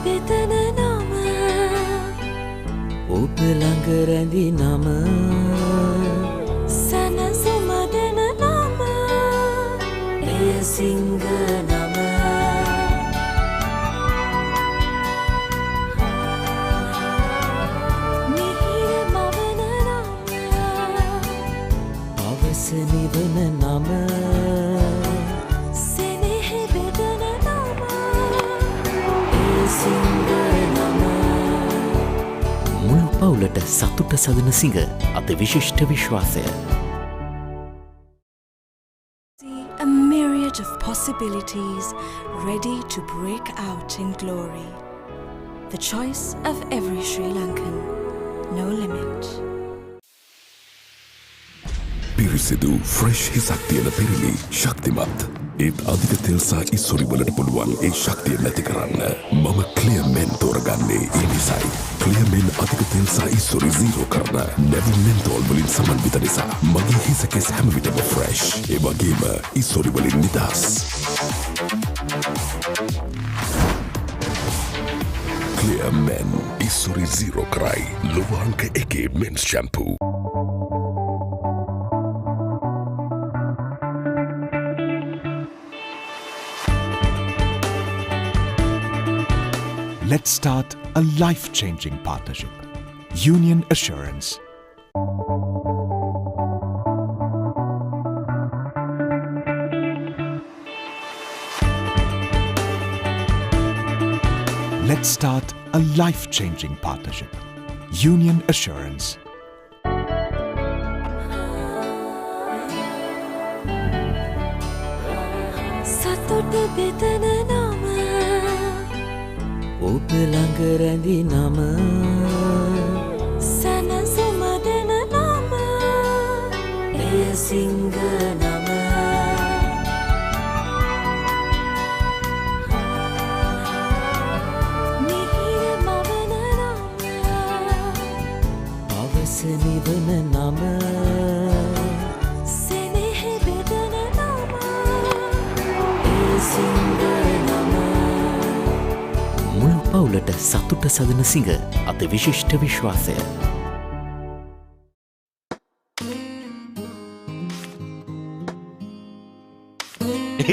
බෙදන නම ඔබ ළඟ රැඳි නම සැනසුම දෙන නම එය සිංහ නම මිහිර මවන නම අවස නිවන නම සෙනෙහෙ බෙදන නම එය සිංහ නම මුළු පවුලට සතුට සදන සිංහ අති විශිෂ්ට විශ්වාසය See a myriad of possibilities ready to break out in glory. The choice of every Sri Lankan, no limit. පිරිසිදු ෆ්‍රෙෂ් හිසක් තියෙන පිරිලි ශක්තිමත් ඒත් අධික තෙල් සහ ඉස්සොරි වලට පුළුවන් ඒ ශක්තිය නැති කරන්න මම ක්ලියර් මෙන් තෝරගන්නේ ඒ නිසයි ක්ලියර් මෙන් අධික තෙල් සහ ඉස්සොරි zero කරන නැවුම් මෙන්තෝල් වලින් සමන්විත නිසා මගේ හිස කෙස් හැම විටම ෆ්‍රෙෂ් ඒ වගේම ඉස්සොරි වලින් නිදහස් ක්ලියර් මෙන් ඉස්සොරි zero කරයි ලෝවාංක එකේ මෙන්ස් shampoo Let's start a life-changing partnership. Union Assurance. Let's start a life-changing partnership. Union Assurance. සතුට බෙදන නම ඔබ ළඟ රැඳි නම සැනසුම දෙන නම එය සිංහ නම මිහිර මවන නම අවස නිවන නම සෙනෙහෙ බෙදන නම එය සිංහ නම මුළු පවුලට සතුට සදන සිංහ අති විශිෂ්ට විශ්වාසය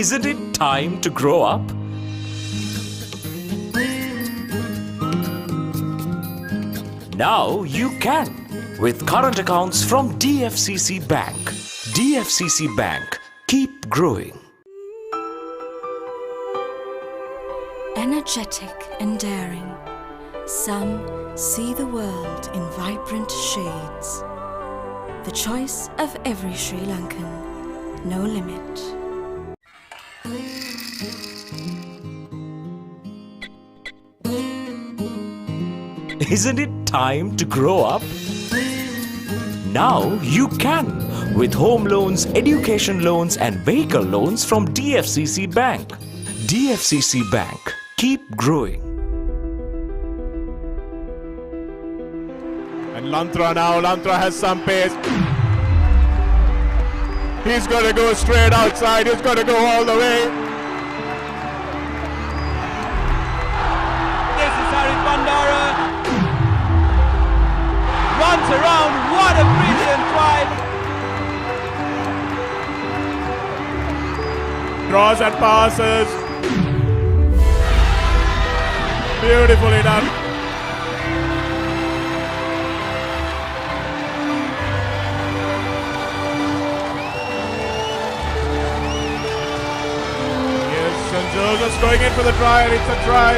Isn't it time to grow up? Now you can with current accounts from DFCC Bank. DFCC Bank. Keep growing. Energetic and daring, some see the world in vibrant shades. The choice of every Sri Lankan, no limit. Isn't it time to grow up? Now you can with home loans, education loans and vehicle loans from DFCC Bank. DFCC Bank. Keep growing. And Lantra now, Lantra has some pace. He's going to go straight outside, he's going to go all the way. This is Harry Pandara. Runs around, what a brilliant try. Draws and passes. Beautifully done. Yes, St. Joseph's going in for the try, and it's a try.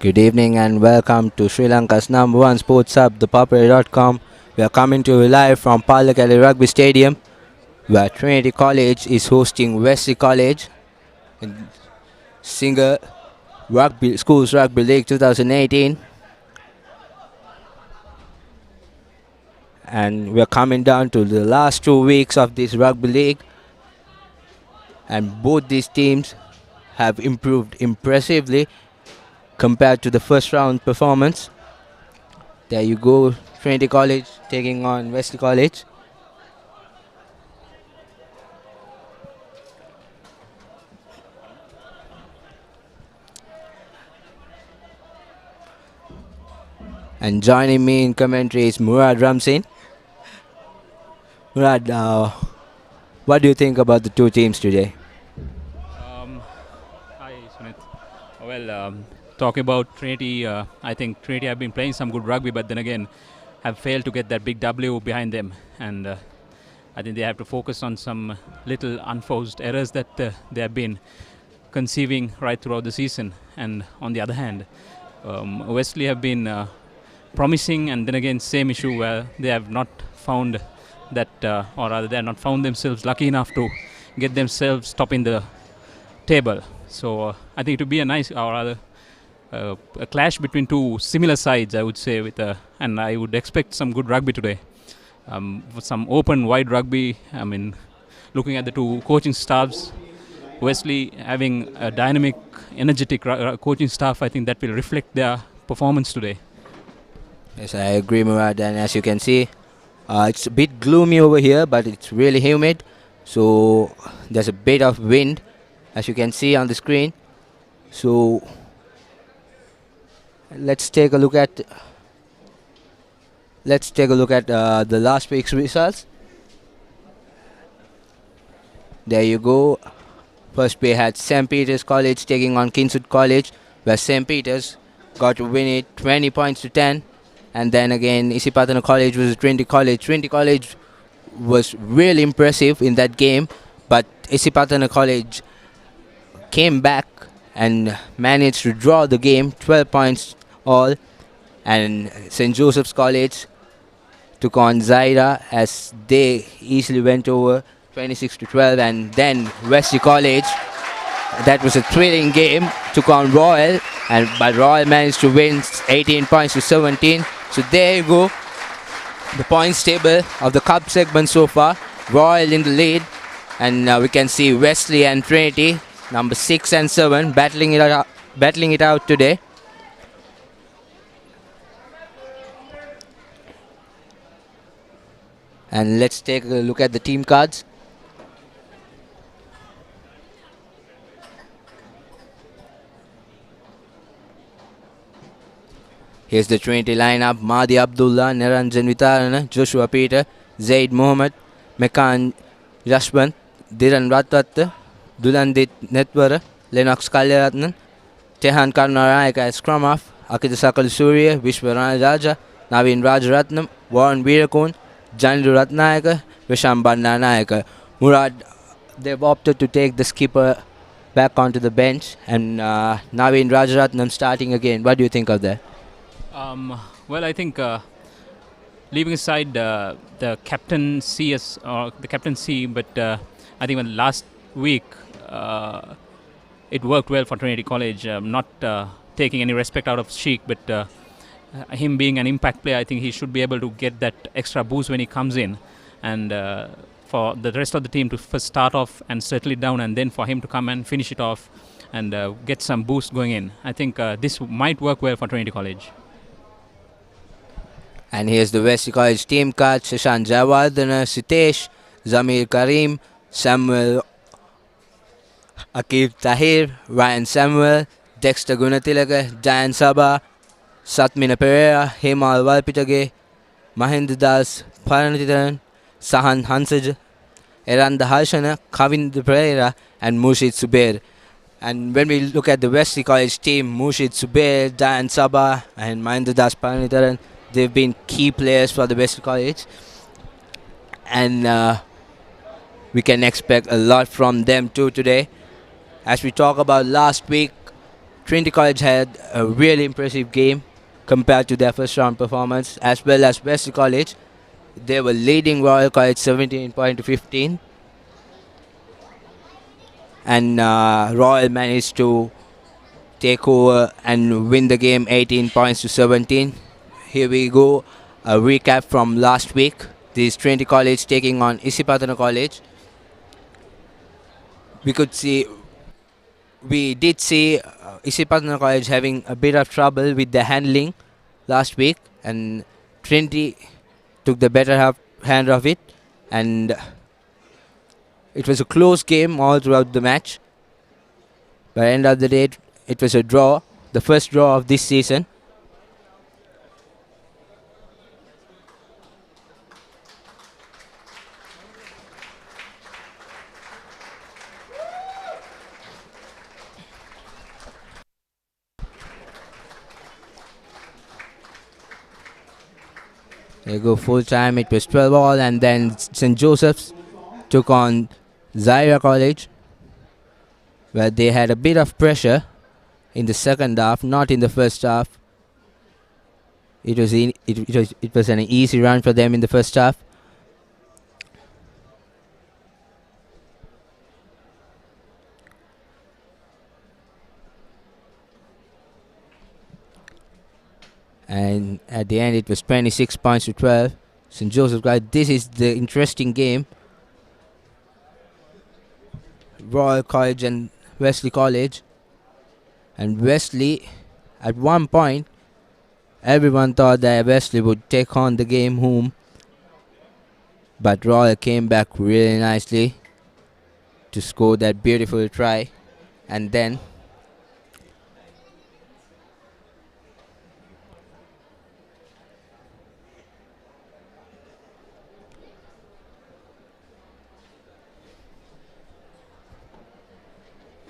Good evening and welcome to Sri Lanka's #1 sports hub, ThePapare.com. We are coming to you live from Palakali Rugby Stadium, where Trinity College is hosting Wesley College in Singer Rugby Schools Rugby League 2018. and we're coming down to the last 2 weeks of this rugby league, and both these teams have improved impressively compared to the first round performance. There you go, Trinity College taking on Wesley College. And joining me in commentary is Murad Ramsin. Murad, what do you think about the two teams today? Hi, Sunit. Well, talking about Trinity, I think Trinity have been playing some good rugby, but then again, have failed to get that big W behind them. And I think they have to focus on some little unforced errors that they have been conceiving right throughout the season. And on the other hand, Wesley have been promising, and then again, same issue where they have not found that, or rather, they have not found themselves lucky enough to get themselves top in the table. So I think it would be a nice, or rather, a clash between two similar sides, I would say, and I would expect some good rugby today. Some open, wide rugby. I mean, looking at the two coaching staffs, Wesley having a dynamic, energetic coaching staff, I think that will reflect their performance today. Yes, I agree, Murad. And as you can see, it's a bit gloomy over here, but it's really humid. So there's a bit of wind, as you can see on the screen. So let's take a look at the last week's results. There you go. First we had St. Peter's College taking on Kingswood College, where St. Peter's got to win it 20 points to 10. And then again, Isipatana College versus Trinity College. Trinity College was really impressive in that game, but Isipatana College came back and managed to draw the game, 12 points all. And St. Joseph's College took on Zaira as they easily went over 26 to 12. And then Wesley College, that was a thrilling game, took on Royal, but Royal managed to win 18 points to 17. So there you go, the points table of the cup segment so far. Royal in the lead, and we can see Wesley and Trinity, number 6 and 7, battling it out today. And let's take a look at the team cards. Here's the Trinity lineup: Mahdi Abdullah, Niranjan Vitarana, Joshua Peter, Zaid Mohammed, Mekan Yashwant, Dhiran Ratwatta, Dulandit Netwara, Lennox Kalyaratnan, Tehan Karnarayaka as scrum half, Akita Sakal Surya, Vishwarana Raja, Naveen Rajaratnam, Warren Veerakon, Jandu Ratnayaka, Visham Bandanayaka. Murad, they've opted to take the skipper back onto the bench, and Naveen Rajaratnam starting again. What do you think of that? Well, I think leaving aside the captaincy, but I think last week it worked well for Trinity College, not taking any respect out of Sheikh, but him being an impact player, I think he should be able to get that extra boost when he comes in, and for the rest of the team to first start off and settle it down, and then for him to come and finish it off and get some boost going in. I think this might work well for Trinity College. And here's the Wesley College team card: Shashan Jawardana, Sitesh, Zamir Karim, Samuel Akib Tahir, Ryan Samuel, Dexter Gunatilaka, Diane Sabah, Satmina Pereira, Hemal Walpitage, Mahinder Das Paranitharan, Sahan Hansaj, Eranda Harshana, Kavind Pereira, and Murshid Subair. And when we look at the Wesley College team, Murshid Subair, Diane Sabah, and Mahinder Das Paranitharan, they've been key players for the Wesley College, and we can expect a lot from them too today. As we talk about last week, Trinity College had a really impressive game compared to their first round performance, as well as Wesley College. They were leading Royal College 17 points to 15, and Royal managed to take over and win the game 18 points to 17. Here we go. a recap from last week. This Trinity College taking on Isipatana College. We did see Isipatana College having a bit of trouble with the handling last week, and Trinity took the better hand of it, and it was a close game all throughout the match. By the end of the day, it was a draw, the first draw of this season. They go full time. It was 12 all, and then St. Joseph's took on Zaira College, where they had a bit of pressure in the second half, not in the first half. It was an easy run for them in the first half. And at the end, it was 26 points to 12. St. Joseph's College. This is the interesting game. Royal College and Wesley College. And Wesley, at one point, everyone thought that Wesley would take on the game home. But Royal came back really nicely to score that beautiful try. And then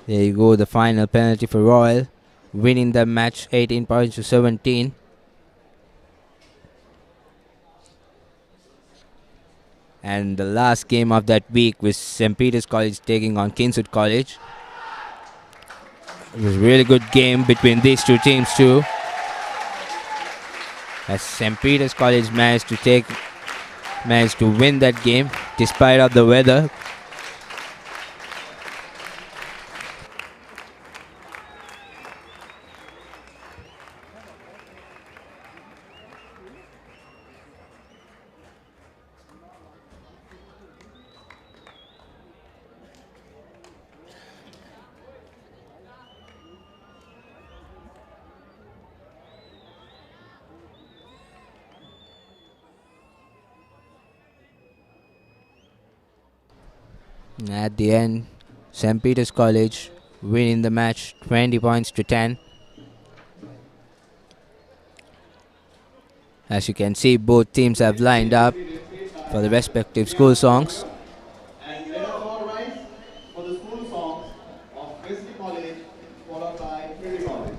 there you go, the final penalty for Royal, winning the match 18 points to 17. And the last game of that week was St. Peter's College taking on Kingswood College. It was a really good game between these two teams too, as St. Peter's College managed to win that game despite of the weather. At the end, St. Peter's College winning the match 20 points to 10. As you can see, both teams have lined up for the respective school songs. And let us all rise for the school songs of Wesley College, followed by Trinity College.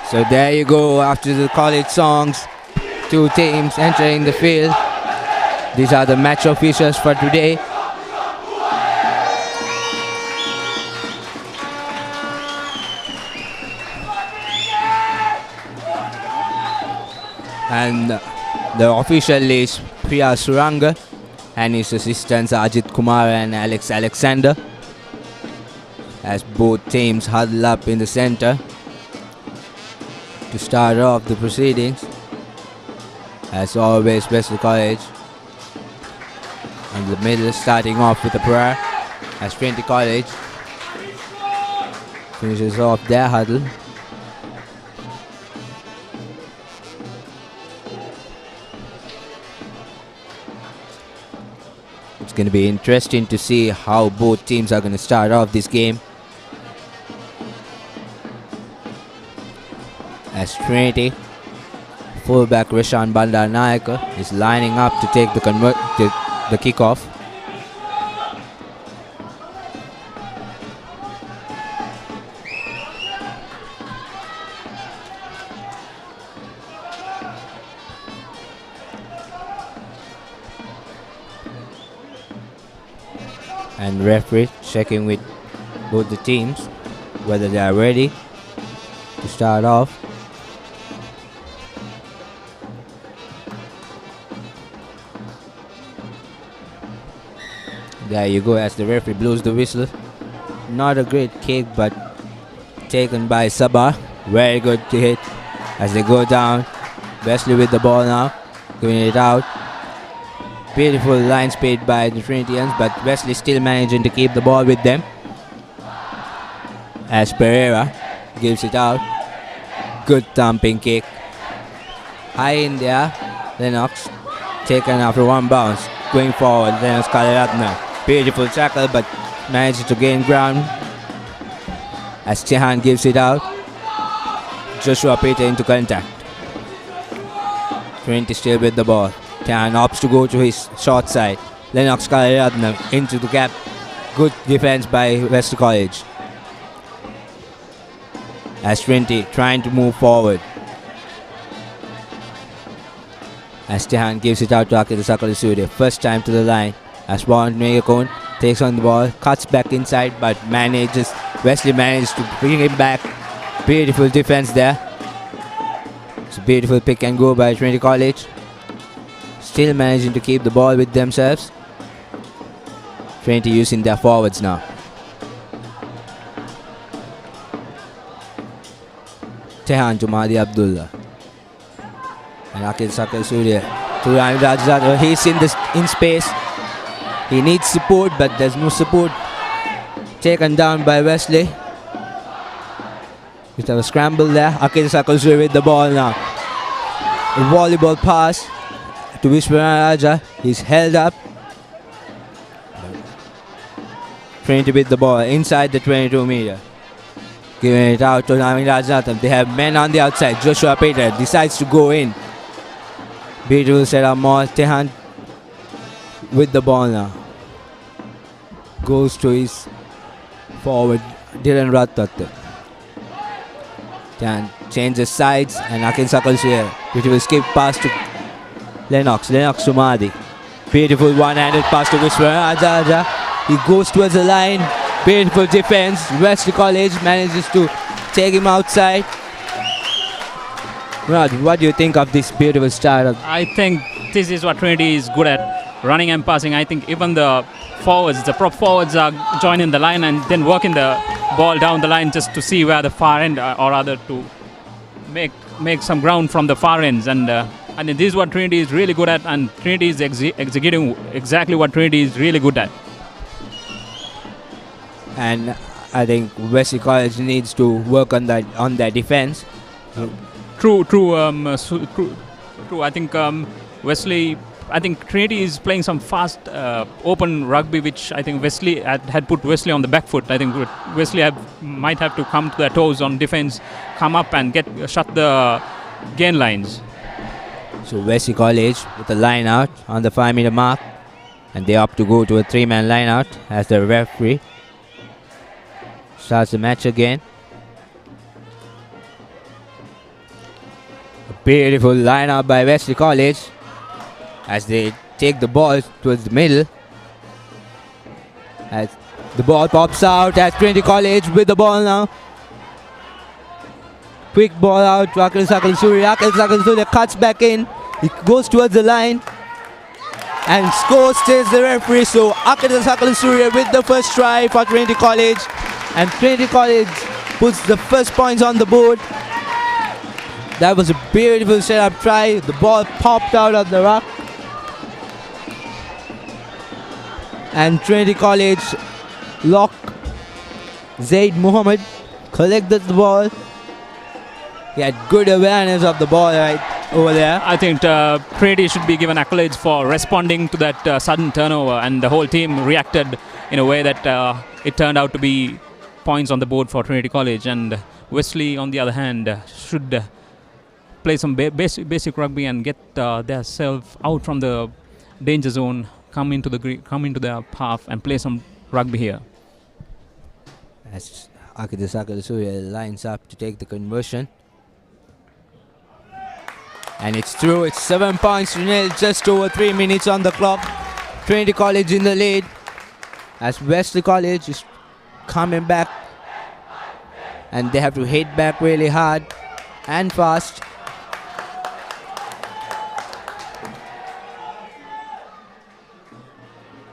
So there you go, after the college songs, two teams entering the field. These are the match officials for today. And the official is Priya Suranga and his assistants Ajit Kumar and Alex Alexander, as both teams huddle up in the center to start off the proceedings. As always, Wesley College in the middle, starting off with a prayer, as Trinity College finishes off their huddle. It's going to be interesting to see how both teams are going to start off this game. As Trinity, fullback Rishan Bandaranaike is lining up to take the kickoff. And referee checking with both the teams whether they are ready to start off. There you go, as the referee blows the whistle. Not a great kick, but taken by Sabah. Very good to hit as they go down. Wesley with the ball now, giving it out. Beautiful line speed by the Trinitians, but Wesley still managing to keep the ball with them. As Pereira gives it out. Good thumping kick. High in there. Lennox taken after one bounce. Going forward, Lennox Kalaratna. Beautiful tackle, but manages to gain ground. As Tehan gives it out. Joshua Peter into contact. Trinity still with the ball. Tehan opts to go to his short side. Lennox Kalaratna into the gap. Good defense by Wesley College. As Trinity trying to move forward. As Tehan gives it out to Akita Sakalasude. First time to the line. As Warren Megakone takes on the ball, cuts back inside, but Wesley manages to bring it back. Beautiful defense there. It's a beautiful pick and go by Trinity College. Still managing to keep the ball with themselves. Trinity using their forwards now. Tehan to Mahdi Abdullah. And Akil Sakal Surya to Rajat. He's in space. He needs support, but there's no support. Taken down by Wesley. We have a scramble there. Akil Sakal Surya with the ball now. A volleyball pass to Vishwanath Raja. He's held up. Trinity with the ball inside the 22 meter. Giving it out to Navin Rajnatham. They have men on the outside. Joshua Peter decides to go in. Beautiful setup more. Tehan with the ball now. Goes to his forward, Dylan Ratat. Tehan changes sides and Akin Sakal here. Beautiful skip pass to Lennox to Mahdi. Beautiful one-handed pass to Vishwanath Raja. He goes towards the line. Beautiful defense. Wesley College manages to take him outside. Raj, what do you think of this beautiful start? I think this is what Trinity is good at, running and passing. I think even the forwards, the prop forwards are joining the line and then working the ball down the line just to see where the far end, or rather to make some ground from the far ends. And this is what Trinity is really good at, and Trinity is executing exactly what Trinity is really good at. And I think Wesley College needs to work on their defense. True. I think Wesley. I think Trinity is playing some fast, open rugby, which I think Wesley had put Wesley on the back foot. I think Wesley might have to come to their toes on defense, come up and shut the gain lines. So Wesley College with a line out on the 5 meter mark, and they opt to go to a 3-man line out as the referee starts the match again. Beautiful lineup by Wesley College as they take the ball towards the middle. As the ball pops out at Trinity College with the ball now. Quick ball out to Akil Sakal Surya. Akil Sakal Surya cuts back in. He goes towards the line and scores, says the referee. So Akil Sakal Surya with the first try for Trinity College. And Trinity College puts the first points on the board. That was a beautiful setup try. The ball popped out of the ruck. And Trinity College lock Zaid Muhammad collected the ball. He had good awareness of the ball right over there. I think Trinity should be given accolades for responding to that sudden turnover, and the whole team reacted in a way that it turned out to be points on the board for Trinity College. And Wesley, on the other hand, should play some basic rugby and get themselves out from the danger zone, come into their path and play some rugby here. As Akil Sakal Surya lines up to take the conversion. And it's through. It's 7 points to nil. Just over 3 minutes on the clock. Trinity College in the lead. As Wesley College is coming back. And they have to hit back really hard and fast.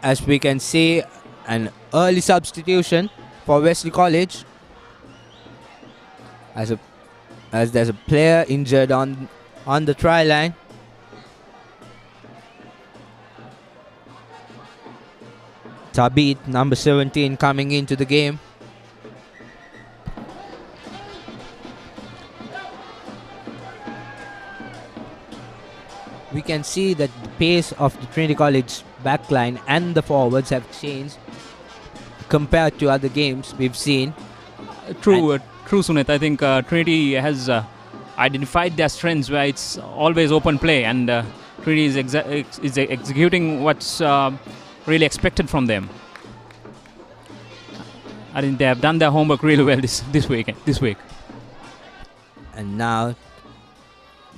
As we can see, an early substitution for Wesley College. As there's a player injured on the try line. Tabit, number 17, coming into the game. We can see that the pace of the Trinity College backline and the forwards have changed compared to other games we've seen. True, Sunit. I think Trinity has identified their strengths where it's always open play, and Trinity is executing what's really expected from them. I think they have done their homework really well this week. And now,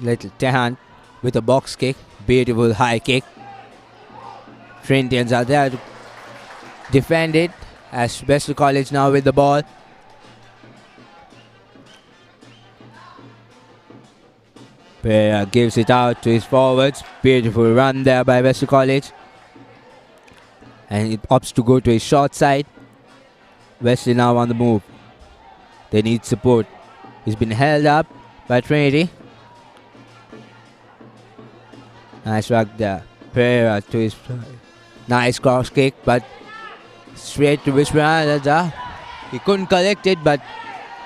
little Tehan with a box kick, beautiful high kick. Trinitians are there to defend it as Wesley College now with the ball. Pereira gives it out to his forwards. Beautiful run there by Wesley College. And it opts to go to his short side. Wesley now on the move. They need support. He's been held up by Trinity. Nice work there. Pereira to his nice cross kick, but straight to Vishwanath. He couldn't collect it, but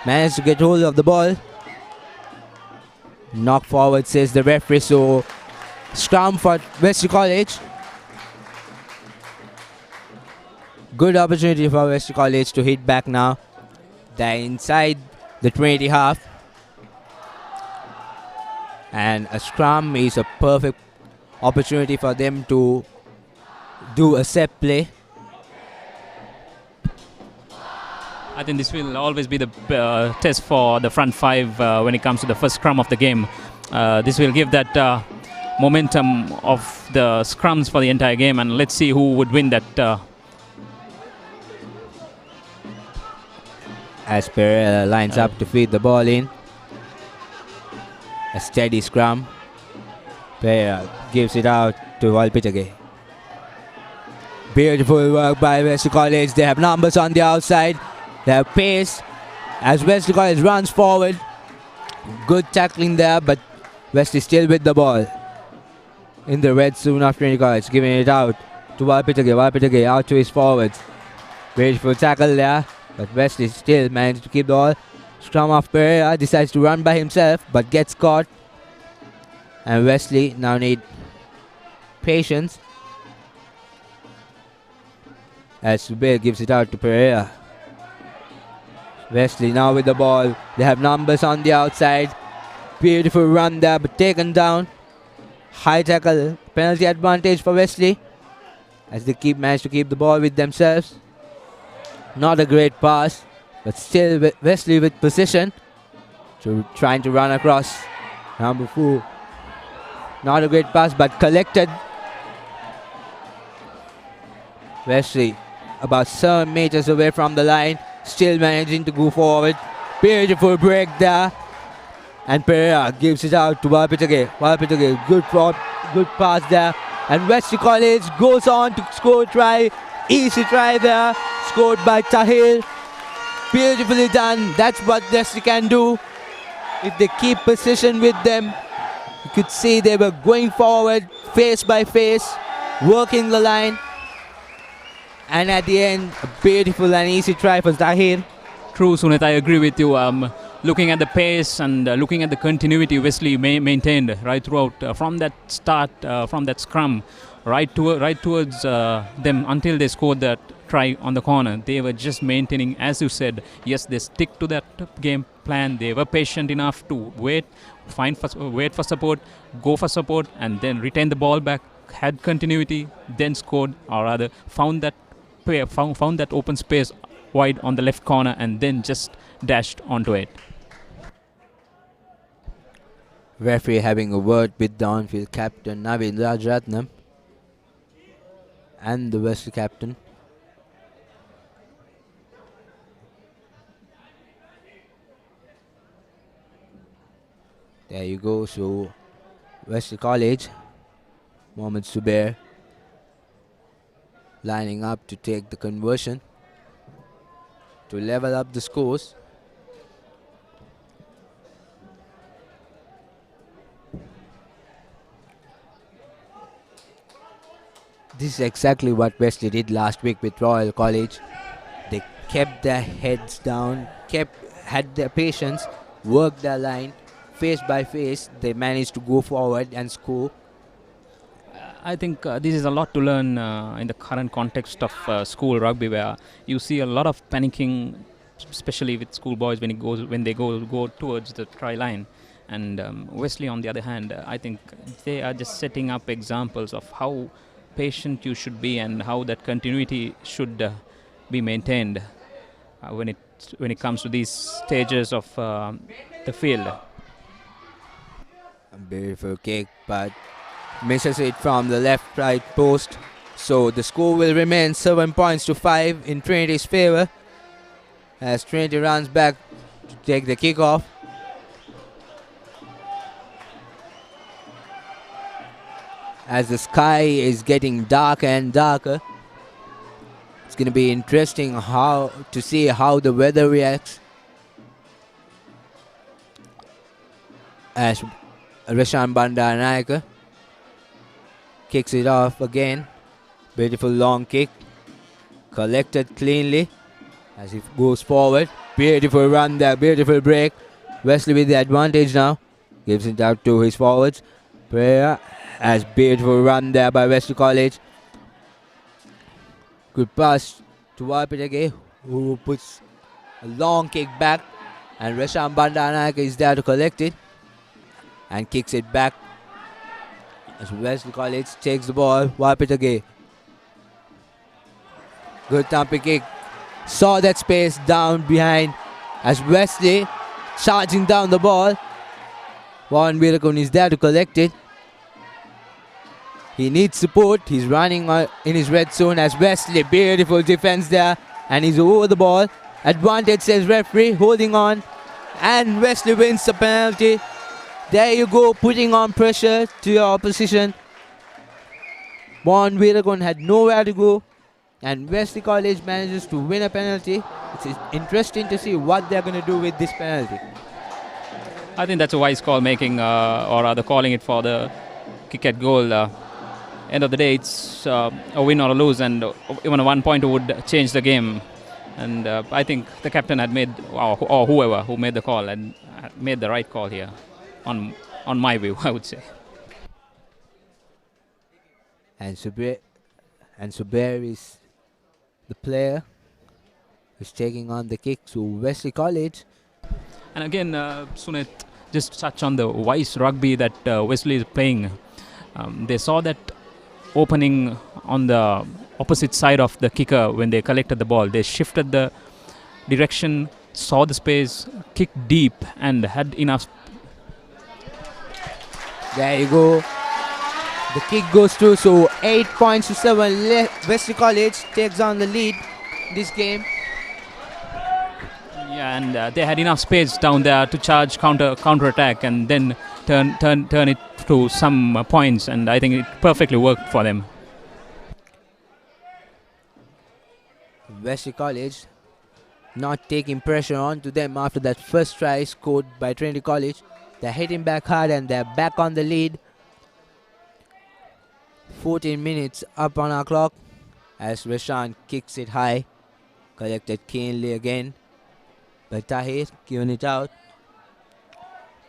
managed to get hold of the ball. Knock forward, says the referee. So scrum for Wesley College. Good opportunity for Wesley College to hit back now. They're inside the Trinity half. And a scrum is a perfect opportunity for them to do a set play. I think this will always be the test for the front five when it comes to the first scrum of the game. This will give that momentum of the scrums for the entire game, and let's see who would win that. As Pereira lines up to feed the ball in. A steady scrum. Pereira gives it out to Valpitage. Beautiful work by Wesley College. They have numbers on the outside. They have pace as Wesley College runs forward. Good tackling there, but Wesley still with the ball. In the red zone of Trinity College, giving it out to Valpitage. Valpitage out to his forwards. Beautiful tackle there, but Wesley still managed to keep the ball. Scrum of Pereira decides to run by himself, but gets caught. And Wesley now need patience as Zubair gives it out to Pereira. Wesley now with the ball. They have numbers on the outside. Beautiful run there, but taken down. High tackle, penalty advantage for Wesley as they manage to keep the ball with themselves. Not a great pass, but still Wesley with position, trying to run across Number 4. Not a great pass, but collected. Wesley about 7 meters away from the line, still managing to go forward. Beautiful break there. And Pereira gives it out to Walpitage. Good pass there. And Wesley College goes on to score a try. Easy try there. Scored by Tahir. Beautifully done. That's what Wesley can do. If they keep position with them, you could see they were going forward, face by face, working the line. And at the end, a beautiful and easy try for Tahir. True, Sunit, I agree with you. Looking at the pace and looking at the continuity Wesley maintained right throughout, from that start, from that scrum, right towards them until they scored that try on the corner. They were just maintaining, as you said, yes, they stick to that game plan. They were patient enough to wait for support, go for support, and then retain the ball back, had continuity, then scored, or rather found that open space wide on the left corner and then just dashed onto it. Referee having a word with the on-field captain Navin Rajratnam and the Wesley captain. There you go. So Wesley College, Mohamed Zubair lining up to take the conversion to level up the scores. This is exactly what Wesley did last week with Royal College. They kept their heads down, had their patience, worked their line, face by face. They managed to go forward and score. I think this is a lot to learn in the current context of school rugby, where you see a lot of panicking, especially with schoolboys when they go towards the try line. And Wesley, on the other hand, I think they are just setting up examples of how patient you should be and how that continuity should be maintained when it comes to these stages of the field. A beautiful kick, but misses it from the left-right post. So the score will remain 7 points to 5 in Trinity's favour as Trinity runs back to take the kickoff. As the sky is getting darker and darker, it's going to be interesting to see how the weather reacts. As Rashan Bandaranaike kicks it off again. Beautiful long kick. Collected cleanly as it goes forward. Beautiful run there, beautiful break. Wesley with the advantage now. Gives it out to his forwards. Pereira has beautiful run there by Wesley College. Good pass to Walpitage, who puts a long kick back. And Rashan Bandaranaike is there to collect it and kicks it back as Wesley College takes the ball. Walpitage. Good thumping kick. Saw that space down behind as Wesley charging down the ball. Warren Virakun is there to collect it. He needs support. He's running in his red zone as Wesley. Beautiful defense there. And he's over the ball. Advantage, says referee. Holding on. And Wesley wins the penalty. There you go. Putting on pressure to your opposition. Warren Virakun had nowhere to go. And Wesley College manages to win a penalty. It's interesting to see what they're going to do with this penalty. I think that's a wise call, making or rather calling it for the kick at goal. End of the day, it's a win or a lose, and even a 1 point would change the game. And I think the captain had made, or whoever who made the call, had made the right call here, on my view, I would say. And Zubair is the player who's taking on the kick to Wesley College. And again, Sunit, just touch on the wise rugby that Wesley is playing. They saw that opening on the opposite side of the kicker when they collected the ball. They shifted the direction, saw the space, kicked deep, and had enough There you go. The kick goes through, so 8 points to 7. Wesley College takes on the lead this game. Yeah, and they had enough space down there to charge counter attack and then turn it to some points, and I think it perfectly worked for them. Wesley College not taking pressure onto them after that first try scored by Trinity College. They're hitting back hard and they're back on the lead. 14 minutes up on our clock as Rashan kicks it high. Collected keenly again. But Tahir giving it out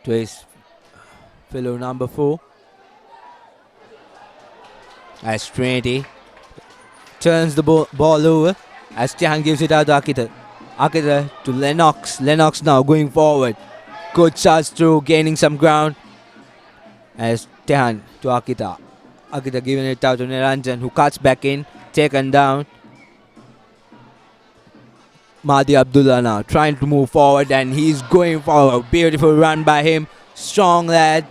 to his fellow number 4. As Trinity turns the ball over as Tihan gives it out to Akita. Akita to Lennox. Lennox now going forward. Good charge through, gaining some ground. As Tihan to Akita. Akita giving it out to Niranjan, who cuts back in, taken down. Mahdi Abdullah now trying to move forward and he's going forward. Beautiful run by him. Strong lad.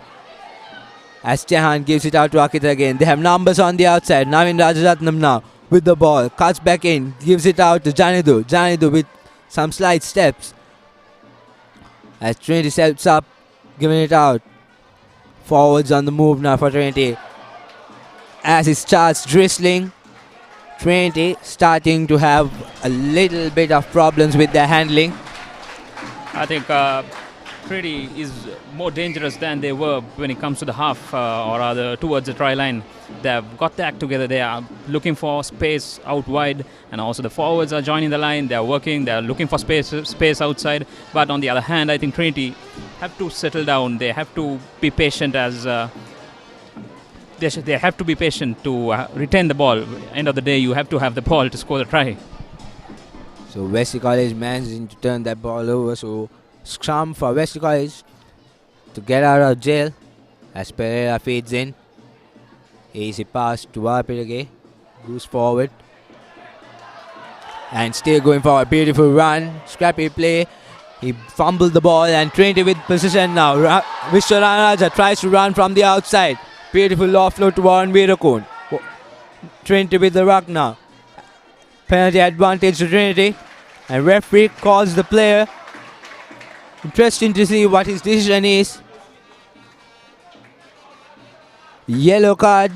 As Tihan gives it out to Akita again. They have numbers on the outside. Navin Rajaratnam now with the ball. Cuts back in. Gives it out to Janidu. Janidu with some slight steps. As Trinity steps up. Giving it out. Forwards on the move now for Trinity. As it starts drizzling. Trinity starting to have a little bit of problems with their handling. I think Trinity is more dangerous than they were when it comes to the half or rather towards the try line. They have got the act together. They are looking for space out wide, and also the forwards are joining the line. They are working. They are looking for space outside. But on the other hand, I think Trinity have to settle down. They have to be patient as they have to be patient to retain the ball. End of the day, you have to have the ball to score the try. So Wesley College managing to turn that ball over. So scrum for Wesley College to get out of jail as Pereira feeds in. Easy pass to Wapirage. Goes forward. And still going forward. Beautiful run. Scrappy play. He fumbled the ball and Trinity with position now. Vishwaranaja tries to run from the outside. Beautiful offload to Warren Virakun. Trinity with the ruck now. Penalty advantage to Trinity. And referee calls the player. Interesting to see what his decision is. Yellow card.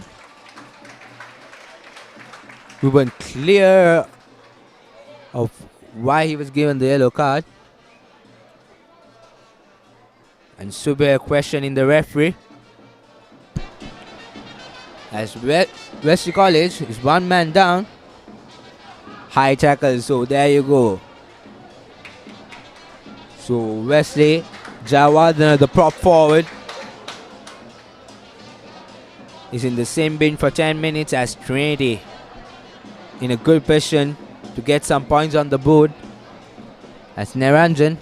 We weren't clear of why he was given the yellow card. And Subir questioning the referee. As Wesley College is one man down. High tackle, so there you go. So Wesley, Jawad, the prop forward, is in the same bin for 10 minutes as Trinity. In a good position to get some points on the board. As Niranjan.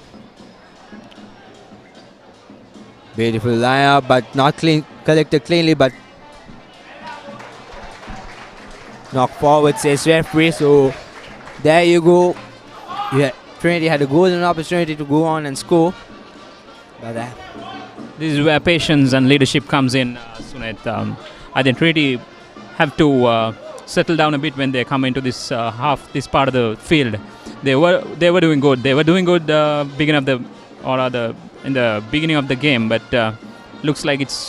Beautiful lineup, but not clean, collected cleanly, but knock forward, says referee. So there you go. Yeah, Trinity had a golden opportunity to go on and score. But this is where patience and leadership comes in, Sunet. I think Trinity have to settle down a bit when they come into this this part of the field. They were doing good. They were doing good beginning of the in the beginning of the game, but looks like it's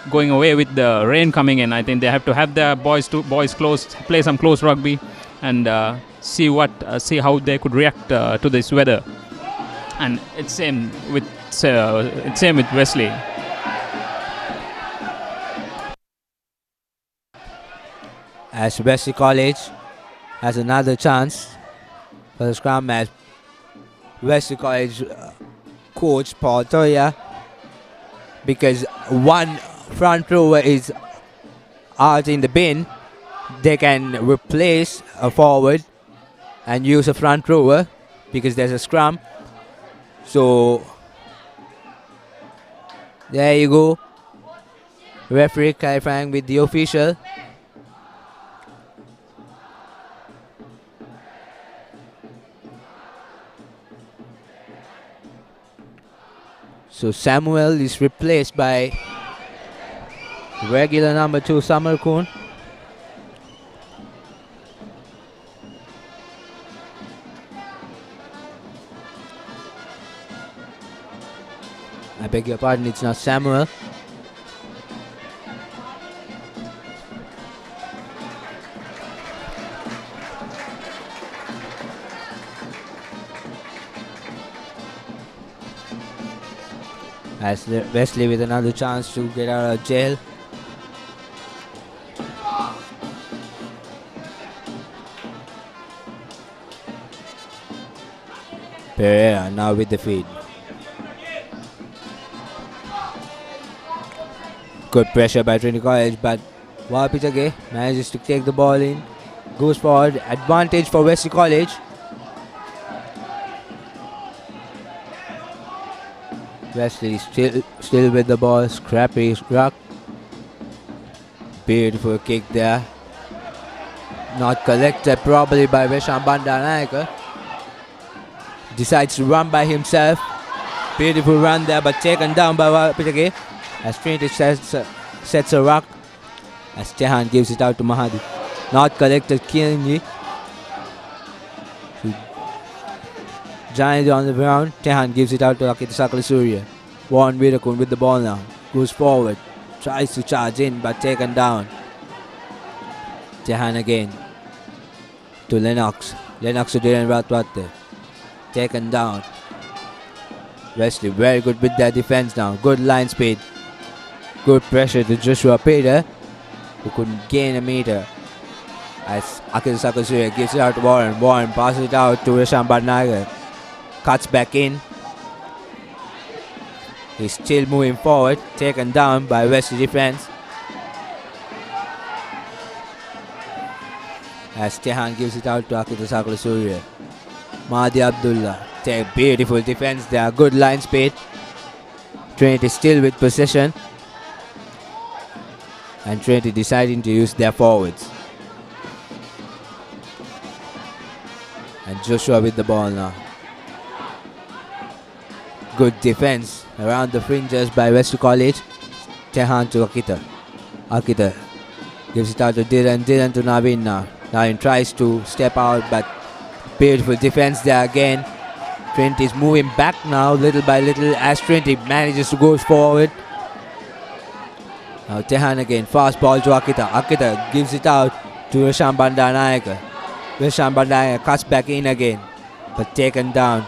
going away with the rain coming in. I think they have to have their boys close, play some close rugby, and see how they could react to this weather. And it's same with Wesley. As Wesley College has another chance for the scrum match. Wesley College coach Paul Toya, because one front rower is out in the bin, they can replace a forward and use a front rower because there's a scrum. So there you go. Referee clarifying with the official. So Samuel is replaced by Regular number 2, Samar Kun. I beg your pardon, it's not Samuel. As Wesley with another chance to get out of jail. Pereira now with the feed. Good pressure by Trinity College, but Wapitage manages to take the ball in. Goes forward. Advantage for Wesley College. Wesley still with the ball. Scrappy ruck. Beautiful kick there. Not collected properly by Visham Bandanayaka. Decides to run by himself. Beautiful run there, but taken down by Wapitage. As Trinity sets a rock. As Tehan gives it out to Mahadi. Not collected cleanly. Giant on the ground. Tehan gives it out to Akita Sakala. Warren Virakun with the ball now. Goes forward. Tries to charge in but taken down. Tehan again. To Lennox. Lennox to Dylan Ratwate. Taken down. Wesley very good with their defense now. Good line speed. Good pressure to Joshua Peter, who couldn't gain a meter. As Akil Sakasuri gives it out to Warren. Warren passes it out to Risham Badnagar. Cuts back in. He's still moving forward. Taken down by Wesley defense. As Tehan gives it out to Akita Sakasuri. Mahdi Abdullah. Take beautiful defense there. Good line speed. Trinity still with possession. And Trinity deciding to use their forwards. And Joshua with the ball now. Good defense around the fringes by Wesley College. Tehan to Akita. Akita gives it out to Dylan. Dylan to Navin now. Navin tries to step out, but beautiful defense there again. Trinity is moving back now little by little as Trinity manages to go forward. Now Tehan again, fast ball to Akita. Akita gives it out to Risham Bandanayaka. Risham Bandanayaka cuts back in again, but taken down.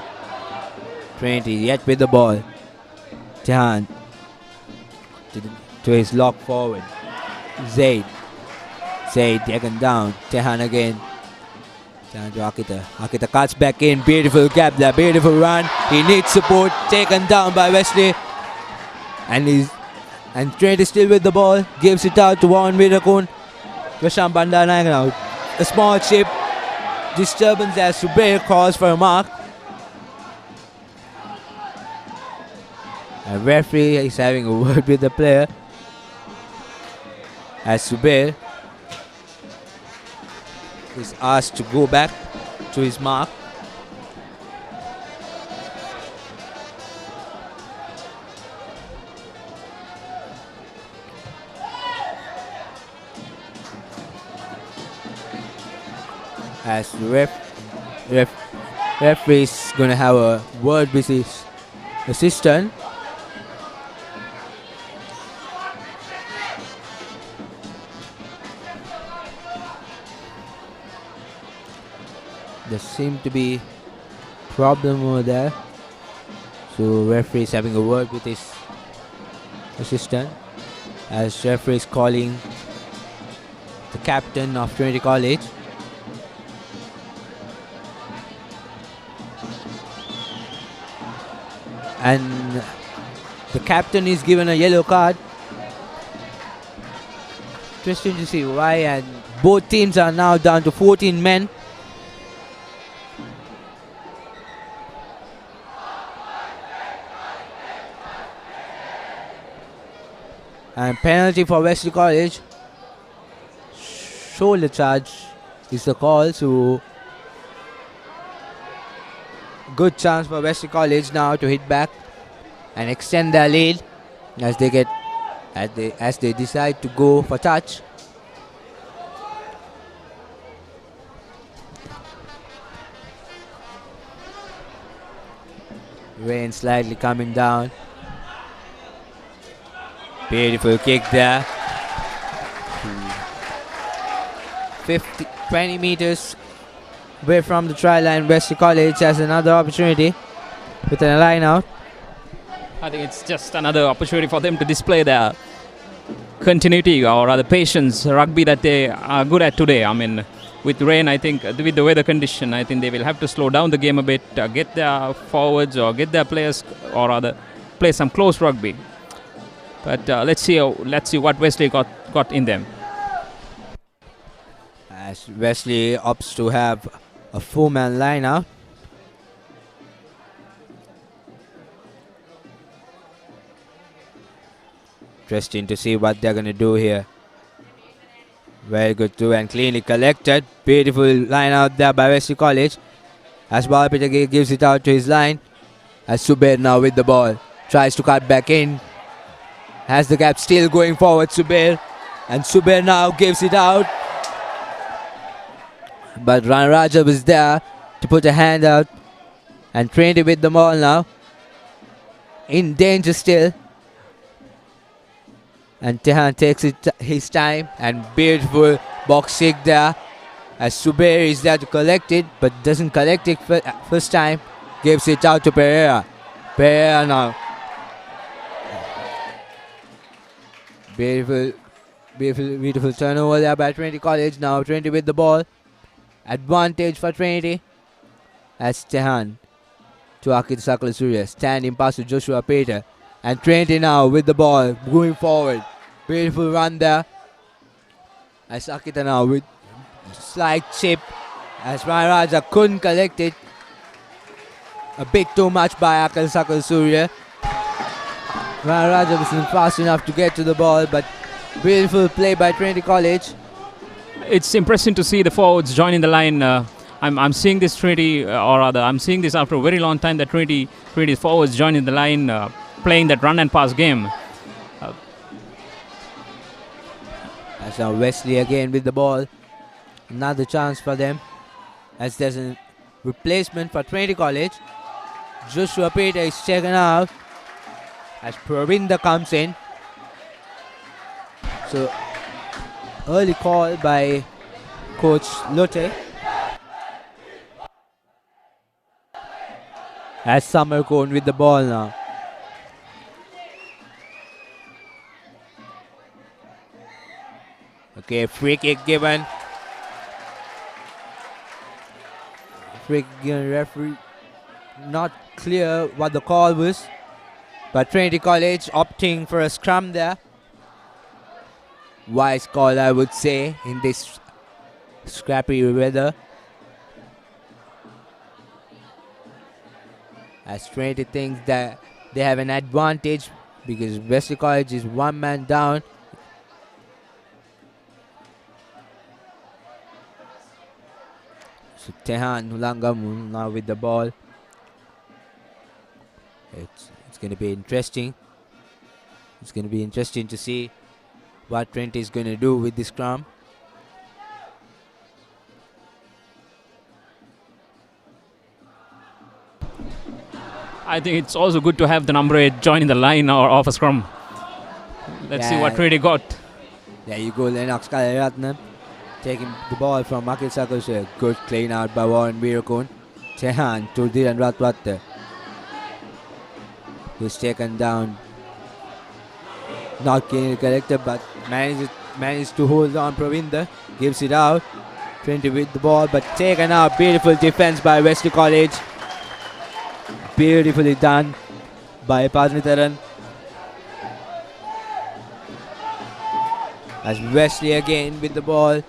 Trinity yet with the ball. Tehan to his lock forward. Zaid taken down. Tehan again. Tehan to Akita. Akita cuts back in. Beautiful gap there. Beautiful run. He needs support. Taken down by Wesley. And Trinity still with the ball. Gives it out to Warren Virakun. Risham Bandanayaka now. A small chip. Disturbance as Subair calls for a mark. A referee is having a word with the player. As Subair is asked to go back to his mark. As the referee is going to have a word with his assistant. There seemed to be problem over there. So referee is having a word with his assistant. As referee is calling the captain of Trinity College. And the captain is given a yellow card. Interesting to see why, and both teams are now down to 14 men. And penalty for Wesley College. Shoulder charge is the call, so good chance for Wesley College now to hit back and extend their lead as they get as they decide to go for touch. Rain slightly coming down. Beautiful kick there. 20 meters away from the try line. Wesley College has another opportunity with a line out. I think it's just another opportunity for them to display their continuity or rather patience, rugby that they are good at today. I mean, with rain, I think, with the weather condition, I think they will have to slow down the game a bit, get their forwards or get their players or rather play some close rugby. But let's see what Wesley got in them. As Wesley opts to have a 4-man line out. Interesting to see what they're going to do here. Very good too and cleanly collected. Beautiful line out there by Wesley College. As Balapita gives it out to his line. As Subair now with the ball. Tries to cut back in. Has the gap still going forward, Subair. And Subair now gives it out. But Ran Raja was there to put a hand out. And Trinity with the ball now. In danger still. And Tehan takes his time and beautiful box kick there. As Subair is there to collect it but doesn't collect it first time. Gives it out to Pereira. Pereira now. Beautiful turnover there by Trinity College. Now Trinity with the ball. Advantage for Trinity. As Tehan to Akit Sakala Surya. Standing pass to Joshua Peter. And Trinity now with the ball going forward. Beautiful run there. As Akita now with slight chip. As Ryan Raja couldn't collect it. A bit too much by Akil Sakal Surya. Ryan Raja wasn't fast enough to get to the ball, but beautiful play by Trinity College. It's impressive to see the forwards joining the line. I'm seeing this Trinity, or rather, I'm seeing this after a very long time that Trinity forwards joining the line, playing that run and pass game. As now Wesley again with the ball. Another chance for them. As there's a replacement for Trinity College. Joshua Peter is taken out. As Pravinda comes in. So early call by Coach Lotte. As Samarkon with the ball now. Okay, free kick given. Free kick given, referee. Not clear what the call was. But Trinity College opting for a scrum there. Wise call, I would say, in this scrappy weather. As Trinity thinks that they have an advantage because Wesley College is 1 man down. So Tehan Nulangamu now with the ball. It's going to be interesting. It's going to be interesting to see what Trinity is going to do with this scrum. I think it's also good to have the number 8 joining the line or off a scrum. Let's see what Trinity got. There you go, Lennox Kalaratnam. Taking the ball from Akil Sakoshe. Good clean out by Warren Virakun. Tehan to Dhiran Ratwatte. Who's taken down. Not getting collected, but managed to hold on. Pravinda gives it out. Trinity with the ball, but taken out. Beautiful defense by Wesley College. Beautifully done by Padnitaran. As Wesley again with the ball.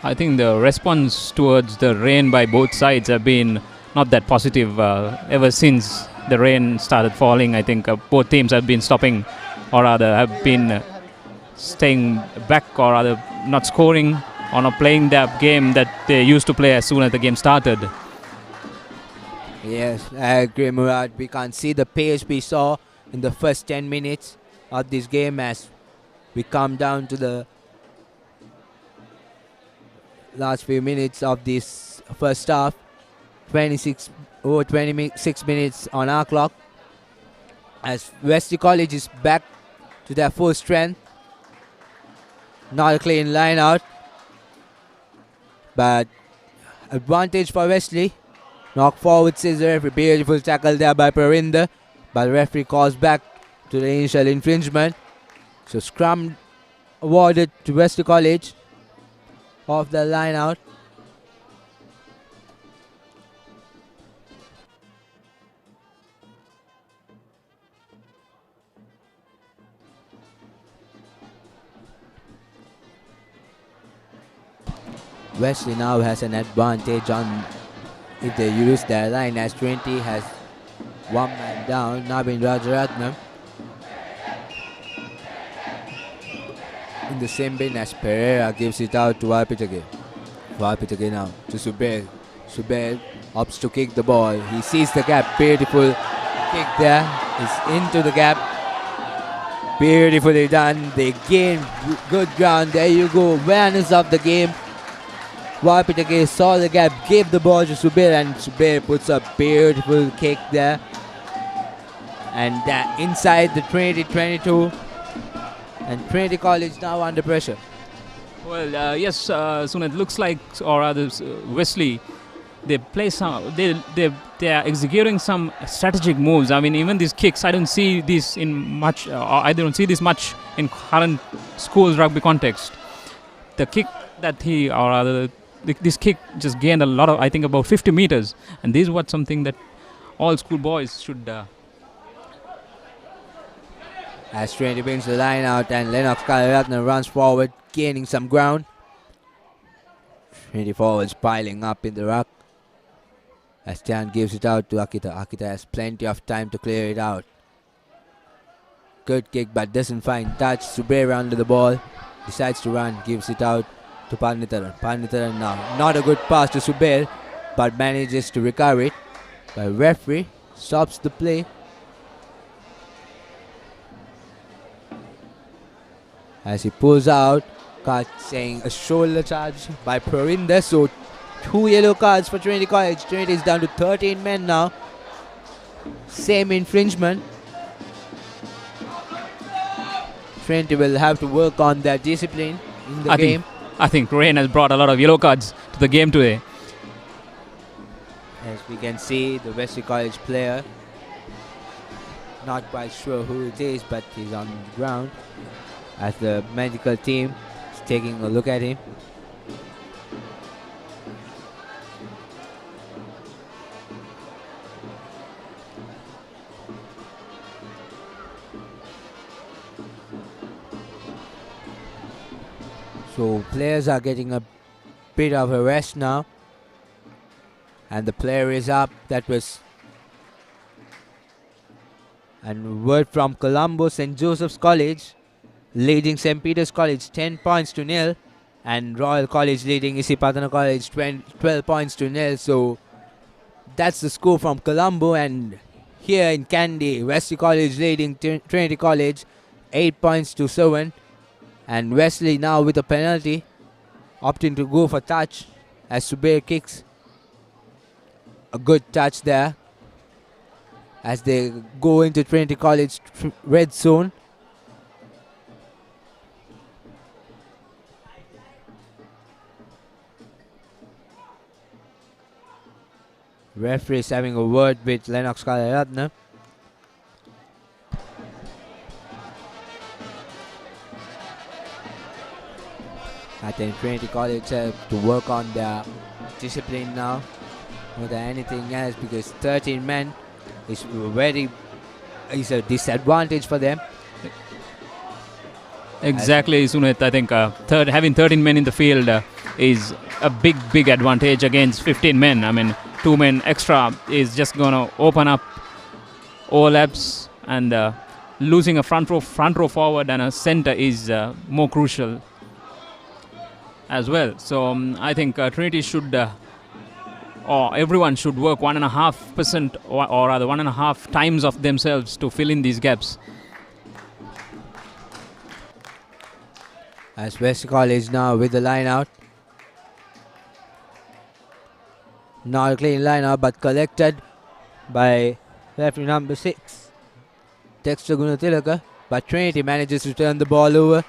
I think the response towards the rain by both sides have been not that positive ever since the rain started falling. I think both teams have been stopping, or rather have been staying back, or rather not scoring or not playing that game that they used to play as soon as the game started. Yes, I agree, Murad. We can't see the pace we saw in the first 10 minutes of this game as we come down to the last few minutes of this first half. 26 minutes on our clock as Wesley College is back to their full strength. Not a clean line out, but advantage for Wesley. Knock forward, says the referee. Beautiful tackle there by Parinder, but the referee calls back to the initial infringement. So scrum awarded to Wesley College off the line out. Wesley now has an advantage on if they use their line, as Trinity has one man down, Nabin Rajaratnam. In the same bin as Pereira gives it out to Wapitake. Wapitake now to Subair. Subair opts to kick the ball. He sees the gap. Beautiful kick there. It's into the gap. Beautifully done. They gain good ground. There you go. Awareness of the game. Wapitake saw the gap, gave the ball to Subair, and Subair puts a beautiful kick there. And that inside the Trinity 22. And Trinity College now under pressure. Well, yes, Sunit, looks like, or rather, Wesley, they play some. They are executing some strategic moves. I mean, even these kicks, I don't see this in much. I don't see this much in current schools rugby context. The kick that he, or rather, this kick just gained a lot of, I think, about 50 meters, and this is what something that all school boys should. As Trinity brings the line out and Lennox Kalaratna runs forward, gaining some ground. Trinity forwards piling up in the ruck. As Tian gives it out to Akita. Akita has plenty of time to clear it out. Good kick but doesn't find touch. Subair under the ball. Decides to run, gives it out to Parnitharan. Parnitharan now. Not a good pass to Subair, but manages to recover it. But referee stops the play. As he pulls out, card saying a shoulder charge by Parinder. So 2 yellow cards for Trinity College. Trinity is down to 13 men now. Same infringement. Trinity will have to work on their discipline in the game. I think rain has brought a lot of yellow cards to the game today. As we can see, the Wesley College player, not quite sure who it is, but he's on the ground. As the medical team is taking a look at him. So players are getting a bit of a rest now. And the player is up. That was... And word from Colombo St. Joseph's College, leading St. Peter's College 10 points to nil, and Royal College leading Isipatana College 12 points to nil. So that's the score from Colombo. And here in Kandy, Wesley College leading Trinity College 8 points to 7. And Wesley now with a penalty, opting to go for touch as Subair kicks. A good touch there as they go into Trinity College red zone. Referee is having a word with Lennox Kalaratna. I think Trinity College have to work on their discipline now more than anything else, because 13 men is a disadvantage for them. Exactly, Sunit. I think having 13 men in the field is a big advantage against 15 men. I mean, 2 men extra is just going to open up overlaps, and losing a front row forward and a center is more crucial as well. So I think Trinity should, or everyone should work 1.5% or rather 1.5 times of themselves to fill in these gaps. As Wesley College now with the line out. Not a clean line out, but collected by referee number 6, Dexter Gunatilaka. But Trinity manages to turn the ball over.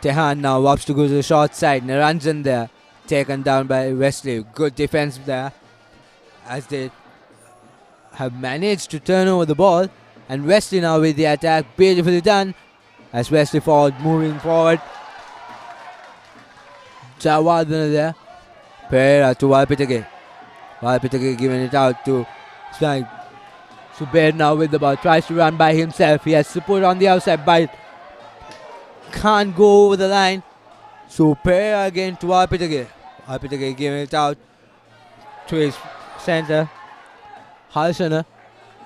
Tehan now opts to go to the short side. Naranjan there, taken down by Wesley. Good defense there, as they have managed to turn over the ball. And Wesley now with the attack, beautifully done. As Wesley moving forward. Jawardana there. Pereira to Walpitake. Walpitake giving it out to Slank. Subair now with the ball, tries to run by himself. He has support on the outside, but can't go over the line. So Pereira again to Walpitake. Walpitake giving it out to his center. Halshana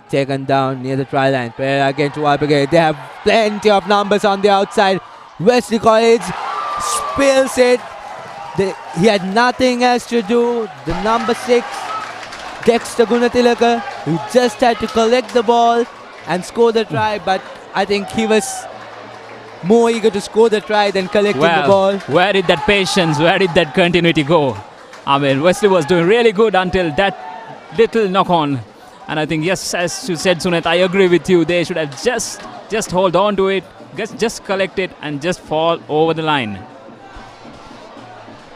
taken down near the try line. Pereira again to Walpitake. They have plenty of numbers on the outside. Wesley College spills it. He had nothing else to do. The number 6, Dexter Gunatilaka, who just had to collect the ball and score the try, but I think he was more eager to score the try than collecting the ball. Where did that patience, where did that continuity go? I mean, Wesley was doing really good until that little knock-on. And I think, yes, as you said, Sunet, I agree with you. They should have just hold on to it, just collect it and just fall over the line.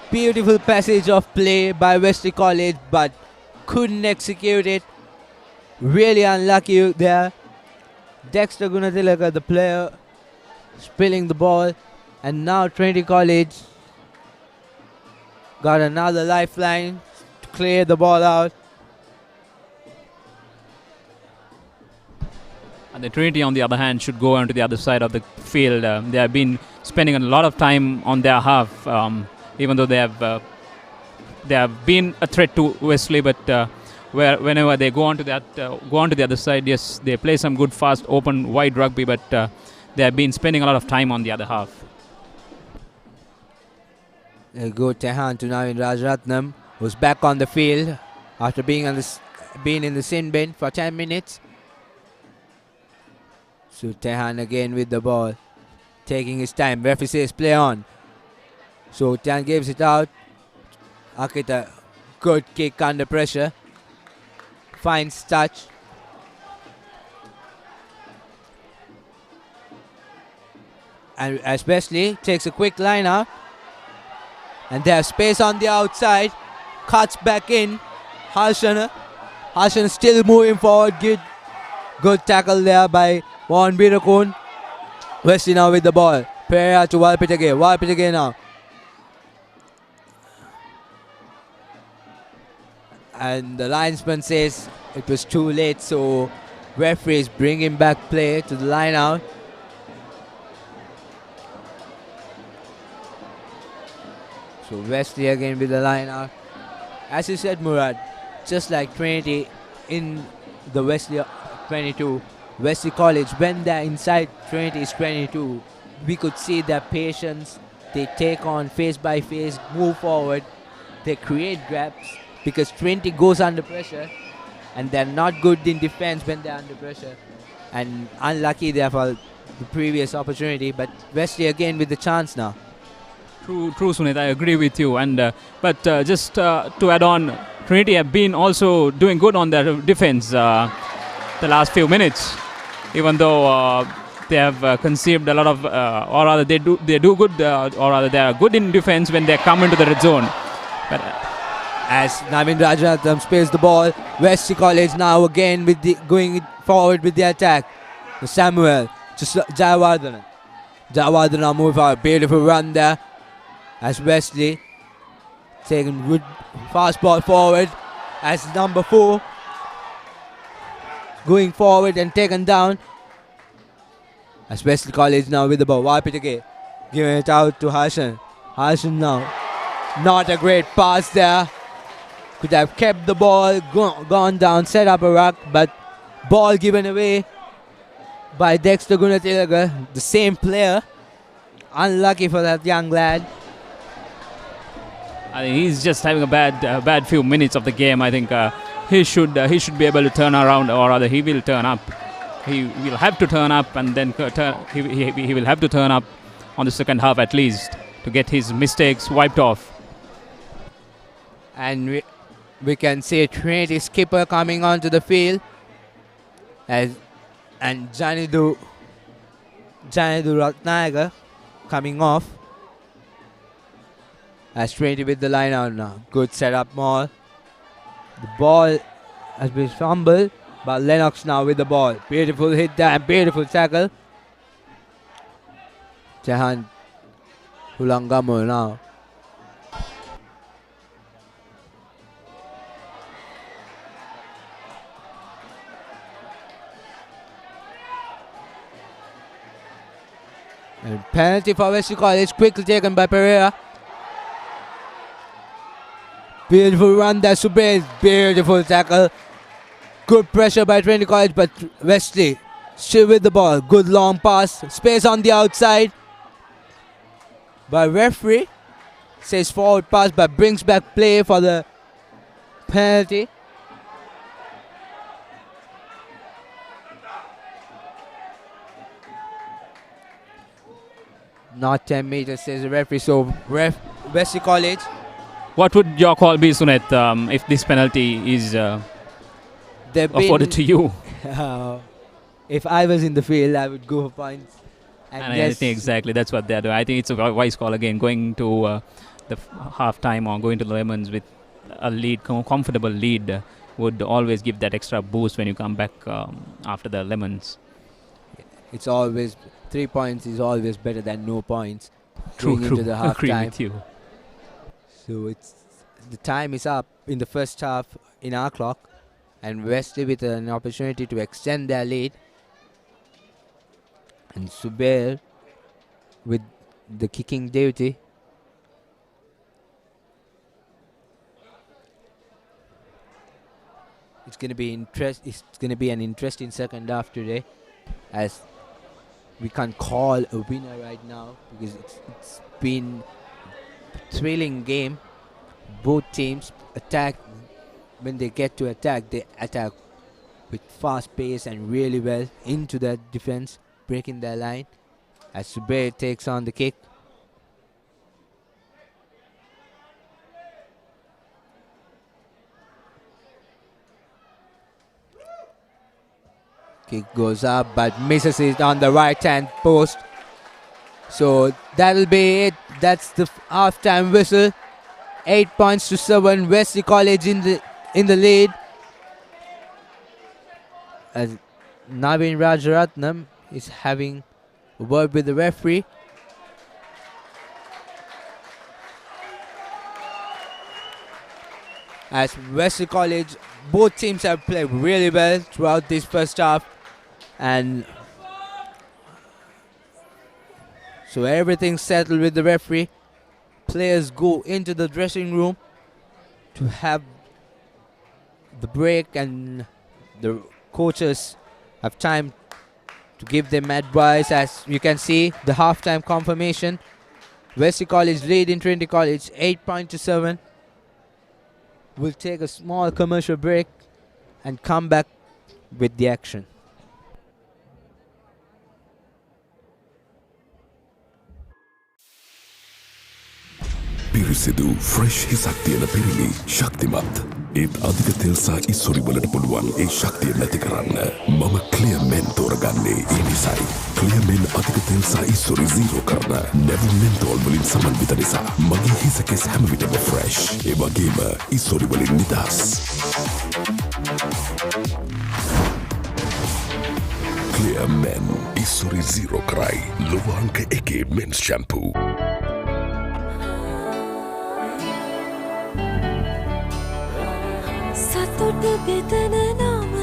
Beautiful passage of play by Wesley College, but couldn't execute it. Really unlucky there. Dexter Gunatilaka, the player, spilling the ball. And now Trinity College got another lifeline to clear the ball out. And the Trinity, on the other hand, should go onto the other side of the field. They have been spending a lot of time on their half, even though they have been a threat to Wesley. But whenever they go onto the other side, yes, they play some good, fast, open, wide rugby. But they have been spending a lot of time on the other half. They go Tehan to Navin Rajaratnam, who's back on the field after being in the sin bin for 10 minutes. So Tehan again with the ball, taking his time. Referee says play on. So Tehan gives it out. Akita, good kick under pressure. Finds touch. And especially takes a quick line out. And there's space on the outside. Cuts back in. Harshana still moving forward. Good tackle there by Juan Birakun. Wesley now with the ball. Pereira to Walpitake. Walpitake now. And the linesman says it was too late, so referees bringing back play to the line out. So Wesley again with the line out. As you said, Murad, just like Trinity in the Wesley 22, Wesley College, when they're inside Trinity's 22, we could see their patience. They take on face by face, move forward. They create grabs because Trinity goes under pressure and they're not good in defense when they're under pressure. And unlucky there for the previous opportunity, but Wesley again with the chance now. True, Sunit. I agree with you. And but just to add on, Trinity have been also doing good on their defense the last few minutes, even though they have conceived a lot of, or rather they do good, or rather they are good in defense when they come into the red zone. But as Navin Rajaratnam spares the ball, Wesley College now again with going forward with the attack. Samuel to Jawardana. Jawardana move forward. Beautiful run there. As Wesley taking good fast ball forward as number 4 going forward and taken down. As Wesley College now with the ball. Wapitake giving it out to Harshan. Harshan now. Not a great pass there. Could have kept the ball, gone down, set up a ruck, but ball given away by Dexter Gunatilaka, the same player. Unlucky for that young lad. I think he's just having a bad few minutes of the game. I think he should be able to turn around, or rather he will turn up. He will have to turn up, and then he will have to turn up on the second half at least to get his mistakes wiped off. And we can see Trinity skipper coming onto the field and Janidu Ratnagar coming off as Trinity with the line out now. Good setup maul. The ball has been fumbled, but Lennox now with the ball. Beautiful hit there and beautiful tackle. Jahan Hulangamo now. And penalty for Wesley College, quickly taken by Pereira. Beautiful run there, Subair. Beautiful tackle. Good pressure by Trinity College, but Wesley still with the ball. Good long pass. Space on the outside. But referee says forward pass, but brings back play for the penalty. Not 10 meters, says the referee. So, Wesley College. What would your call be, Sunet, if this penalty is afforded to you? If I was in the field, I would go for points. And I think exactly that's what they're doing. I think it's a wise call again, going to the half-time or going to the Lemons with a lead, comfortable lead, would always give that extra boost when you come back after the Lemons. It's always 3 points is always better than no points. True. Into the half Agree time. with you. So the time is up in the first half in our clock, and Wesley with an opportunity to extend their lead. And Subair with the kicking duty. It's going to be an interesting second half today, as we can't call a winner right now because it's been a thrilling game. Both teams attack. When they get to attack, they attack with fast pace and really well into their defense, breaking their line as Subair takes on the kick. Kick goes up but misses it on the right hand post. So that'll be it. That's the half-time whistle. 8 points to 7. Wesley College in the lead. As Navin Rajaratnam is having a word with the referee. As Wesley College, both teams have played really well throughout this first half. And so everything's settled with the referee. Players go into the dressing room to have the break, and the coaches have time to give them advice. As you can see, the halftime confirmation. Wesley College lead in Trinity College 8 points to 7. We'll take a small commercial break and come back with the action. පිරිසිදු fresh හිසක් තියෙන පිරිමි ශක්තිමත් ඒත් අධික තෙල් සහ ඉස්සුරි වලට පුළුවන් ඒ ශක්තිය නැති කරන්න මම ක්ලියර් මෙන් තෝරගන්නේ ඒ නිසායි ක්ලියර් මෙන් අධික තෙල් සහ ඉස්සුරි zero කරන නැවුම් මෙන්තෝල් වලින් සමන්විත නිසා මගේ හිස කෙස් හැම විටම ෆ්‍රෙෂ් ඒ වගේම ඉස්සුරි වලින් නිදහස් ක්ලියර් මෙන් ඉස්සුරි zero කරයි ලෝවාංක 1 මෙන්ස් ෂැම්පූ සතුට බෙදන නම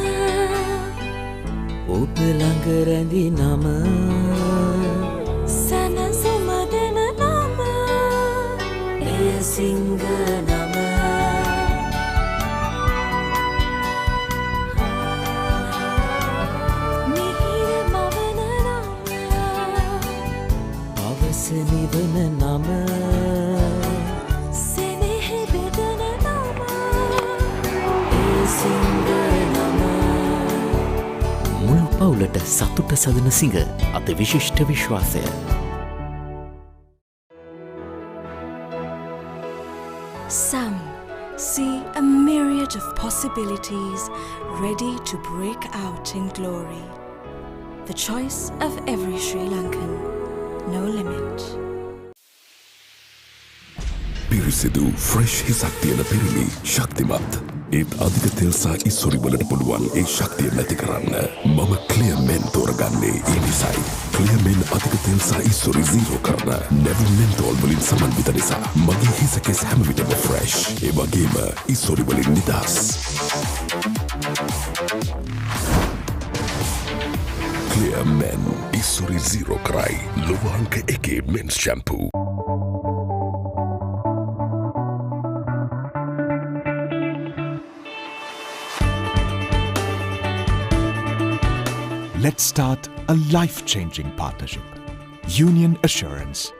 ඔබ ළඟ රැඳි නම සනසුම දෙන නම එය සිංහ නම මිහිර මවන නම අවස නිවන නම මුළු පවුලට සතුට සදන සිඟ අති විශිෂ්ට විශ්වාසය myriad of possibilities ready to break out in glory. The choice of every Sri Lankan, no limit. පිරිසිදු ෆ්‍රෙෂ් හිසක් තියෙන පිරිමි ශක්තිමත් ඒත් අධික තෙල් සහ ඉස්සුරි වලට පුළුවන් ඒ ශක්තිය නැති කරන්න මම ක්ලියර් මෙන් තෝරගන්නේ ඒ නිසයි ක්ලියර් මෙන් අධික තෙල් සහ ඉස්සුරි zero කරන නැවුම් මෙන්තෝල් වලින් සමන්විත නිසා මගේ හිස කෙස් හැම විටම ෆ්‍රෙෂ් ඒ වගේම ඉස්සුරි වලින් නිදහස් ක්ලියර් මෙන් ඉස්සුරි zero කරයි ලොව අංක 1 මෙන්ස් shampoo Let's start a life-changing partnership. Union Assurance.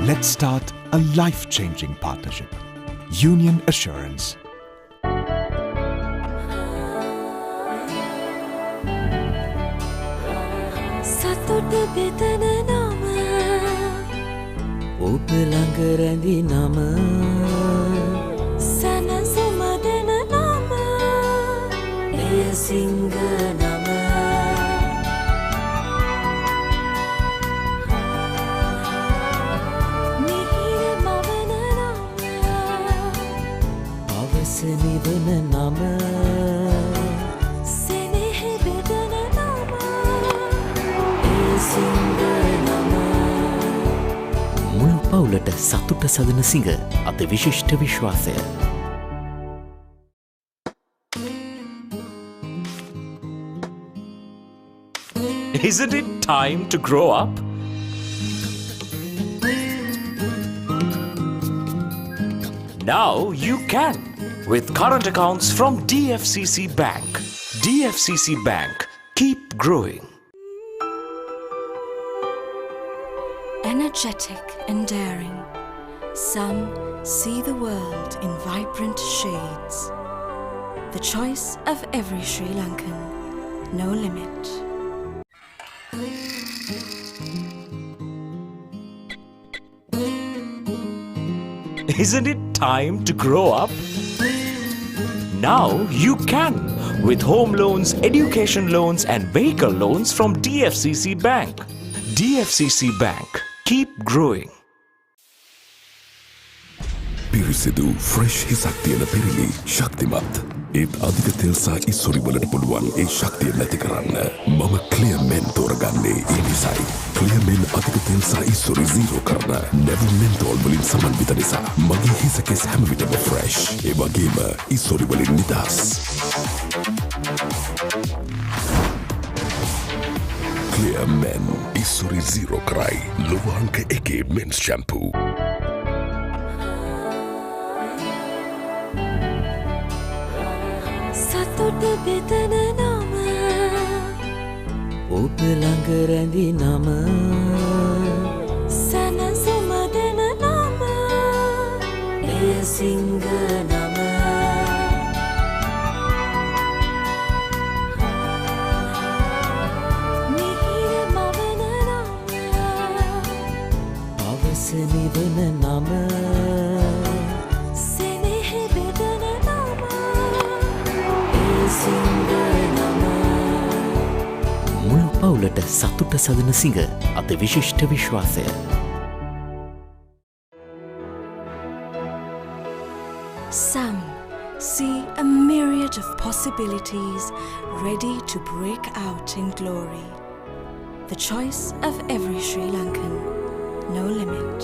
Let's start a life-changing partnership. Union Assurance. සතුට බෙදන නම ඔබ ළඟ රැඳි නම සනසුම දෙන නම එය සිංහ නම මිහිර මවන නම අවස නිවන නම සෙනෙහ බෙදන නම එය සිංහ නම මුළු පවුලට සතුට සදන සිඟ අත විශිෂ්ට විශ්වාසය. Isn't it time to grow up? Now you can with current accounts from DFCC Bank. DFCC Bank. Keep growing. Energetic and daring, some see the world in vibrant shades. The choice of every Sri Lankan, no limit. Isn't it time to grow up? Now you can with home loans, education loans and vehicle loans from DFCC Bank. DFCC Bank. Keep growing. පිරිසිදු fresh හිසක් තියෙන පිරිමි ශක්තිමත් ඒත් අධික තෙල් සහ ඉස්සුරි වලට පුළුවන් ඒ ශක්තිය නැති කරන්න මම ක්ලියර් මෙන් තෝරගන්නේ ඒ නිසයි ක්ලියර් මෙන් අධික තෙල් සහ ඉස්සුරි zero කරන නැවුම් මෙන්තෝල් වලින් සමන්විත නිසා මගේ හිස කෙස් හැම විටම ෆ්‍රෙෂ් ඒ වගේම ඉස්සුරි වලින් නිදහස් ක්ලියර් මෙන් ඉස්සුරි zero කරයි ලොව අංක 1 මෙන්ස් ෂැම්පූ සතුට බෙදන නම ඔබ ළඟ රැඳි නම සනසුම දෙන නම එය සිංහ නම මිහිර මවන නම අවස නිවන නම සෙනෙහ බෙදන නම මුළු පවුලට සතුට සදන සිඟ අත විශිෂ්ට විශ්වාසය. Some see a myriad of possibilities ready to break out in glory. The choice of every Sri Lankan, no limit.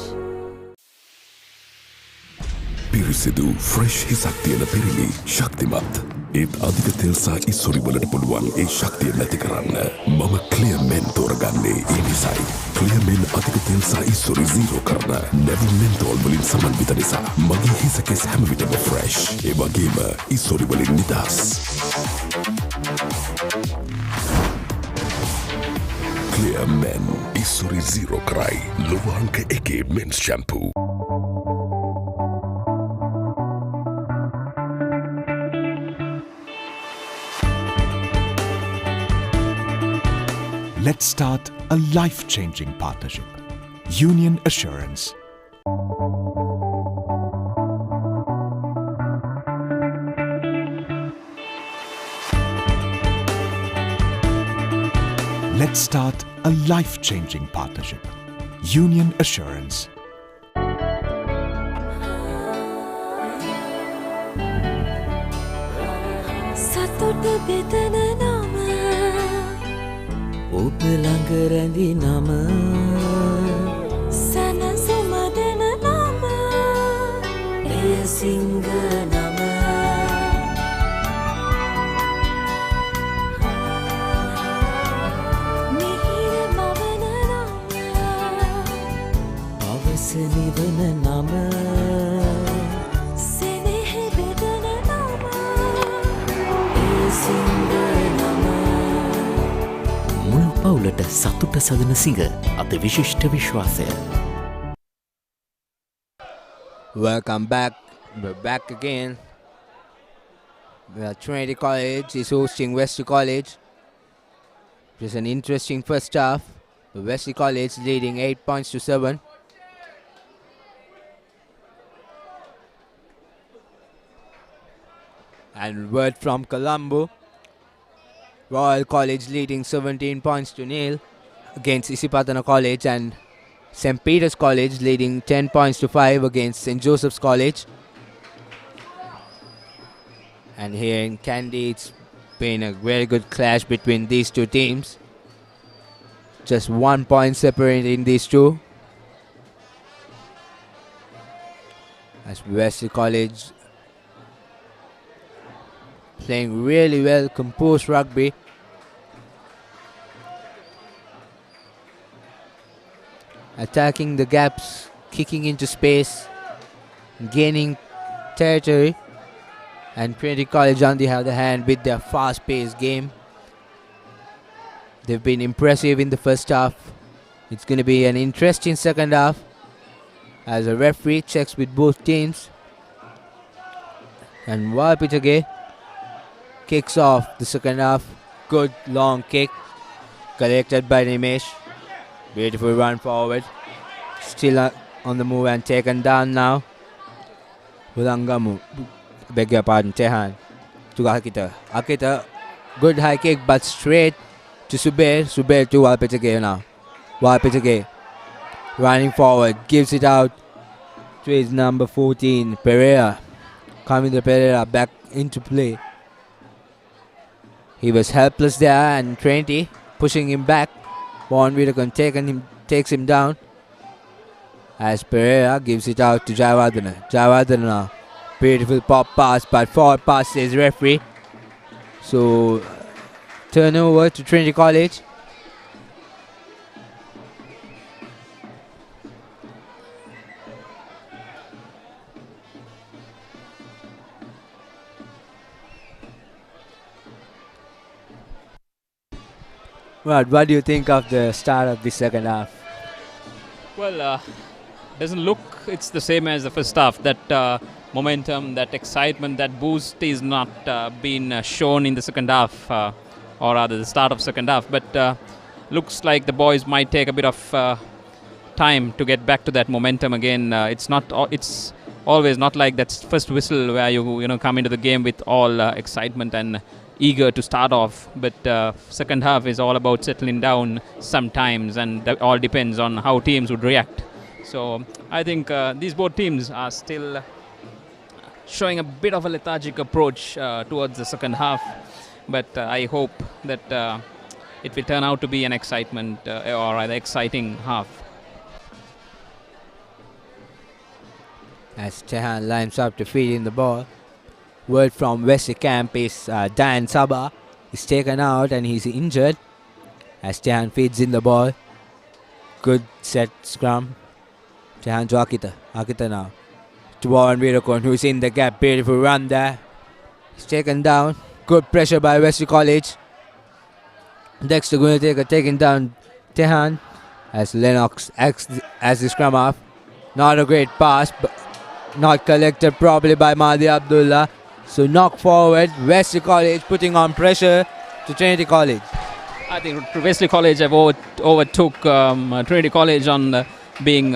පිරිසිදු ෆ්‍රෙෂ් හිසක් තියෙන පිරිමි ශක්තිමත් ඒත් අධික තෙල් සහ ඉස්සුරි වලට පුළුවන් ඒ ශක්තිය නැති කරන්න මම ක්ලියර් මෙන් තෝරගන්නේ ඒ නිසයි ක්ලියර් මෙන් අධික තෙල් සහ ඉස්සුරි zero කරන නැවුම් මෙන්තෝල් වලින් සමන්විත නිසා මගේ හිස කෙස් හැම විටම ෆ්‍රෙෂ් ඒ වගේම ඉස්සුරි වලින් නිදහස් ක්ලියර් මෙන් ඉස්සුරි zero කරයි ලොව අංක 1 මෙන්ස් shampoo Let's start a life-changing partnership. Union Assurance. Let's start a life-changing partnership. Union Assurance. සතුට බෙදන නම ඔබ ළඟ රැඳි නම සැනසුම දෙන නම එය සිංහ නම මිහිර මවන නම අවස නිවන නම සෙනෙහ බෙදන නම එය සිංහ නම මුළු පවුලට සතුට සදන සිඟ අති විශිෂ්ට විශ්වාසය. Welcome back. We're back again. Trinity College is hosting Wesley College. It's an interesting first half. The Wesley College leading 8 points to 7. And word from Colombo. Royal College leading 17 points to 0 against Isipatana College, and St. Peter's College leading 10 points to 5 against St. Joseph's College. And here in Kandy, it's been a very good clash between these two teams. Just 1 point separating these two. As Wesley College playing really well, composed rugby. Attacking the gaps, kicking into space, gaining territory. And Trinity College on the other hand with their fast-paced game. They've been impressive in the first half. It's going to be an interesting second half as a referee checks with both teams. And Wapitage kicks off the second half. Good long kick collected by Nimesh. Beautiful run forward. Still on the move and taken down now. Ulangamu. Beg your pardon, Tehan. To Akita. Akita, good high kick, but straight to Subair. Subair to Walpitage now. Walpitage running forward, gives it out to his number 14, Pereira. Coming to Pereira back into play. He was helpless there, and Trinity pushing him back. Von Wiederkon takes him down. As Pereira gives it out to Jayawardena. Jayawardena now. Beautiful pop pass, but forward pass says referee. So turnover to Trinity College. What do you think of the start of the second half? Well, doesn't look it's the same as the first half. That momentum, that excitement, that boost is not been shown in the second half, or rather the start of second half. But looks like the boys might take a bit of time to get back to that momentum again. It's always not like that first whistle where you come into the game with all excitement and eager to start off, but second half is all about settling down sometimes, and that all depends on how teams would react. So I think these both teams are still showing a bit of a lethargic approach towards the second half, but I hope that it will turn out to be an excitement or rather exciting half. As Tehan lines up to feed in the ball. Word from Wesley camp is Dan Sabah is taken out and he's injured. As Tehan feeds in the ball. Good set scrum. Tehan to Akita. Akita now. To Warren Wiederkon, who's in the gap. Beautiful run there. He's taken down. Good pressure by Wesley College. Dexter going to taking down Tehan. As Lennox as the scrum off. Not a great pass, but not collected properly by Mahdi Abdullah. So knock forward, Wesley College putting on pressure to Trinity College. I think Wesley College have overtook Trinity College on being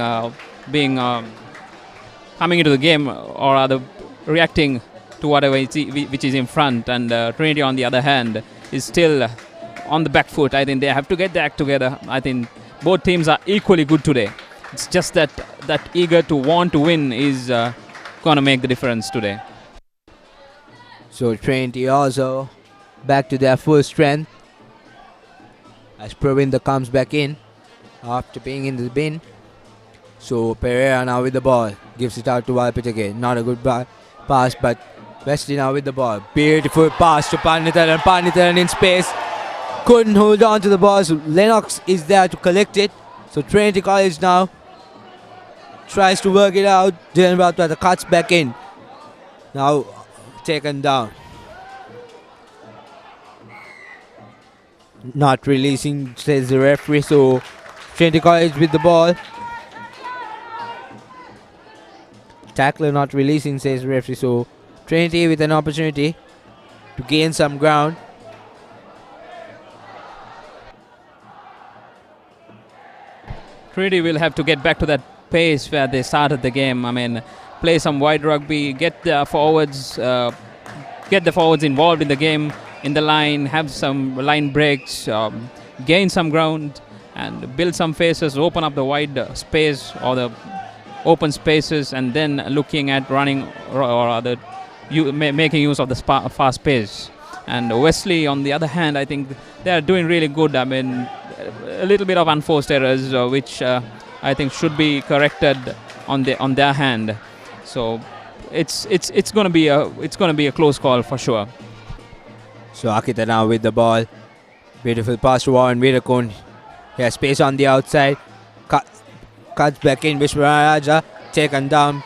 coming into the game, or rather reacting to whatever which is in front, and Trinity on the other hand is still on the back foot. I think they have to get their act together. I think both teams are equally good today. It's just that eager to want to win is going to make the difference today. So Trinity also back to their full strength as Pravinda comes back in after being in the bin. So Pereira now with the ball, gives it out to Valpitake. Not a good pass, but Wesley now with the ball. Beautiful pass to Panditaran. Panditaran in space. Couldn't hold on to the ball, so Lennox is there to collect it. So Trinity College now tries to work it out. Dylan Bhattacharya cuts back in. Now taken down. Not releasing, says the referee. So Trinity College with the ball. Tackler not releasing, says the referee. So Trinity with an opportunity to gain some ground. Trinity will have to get back to that pace where they started the game. I mean, play some wide rugby, get the forwards involved in the game, in the line, have some line breaks, gain some ground, and build some faces, open up the wide space or the open spaces, and then looking at running or other making use of the fast pace. And Wesley, on the other hand, I think they are doing really good. I mean, a little bit of unforced errors, which I think should be corrected on their hand. So it's going to be a close call for sure. So Akita now with the ball. Beautiful pass to Warren Virakun. He has space on the outside. Cuts back in. Vishwaraja taken down.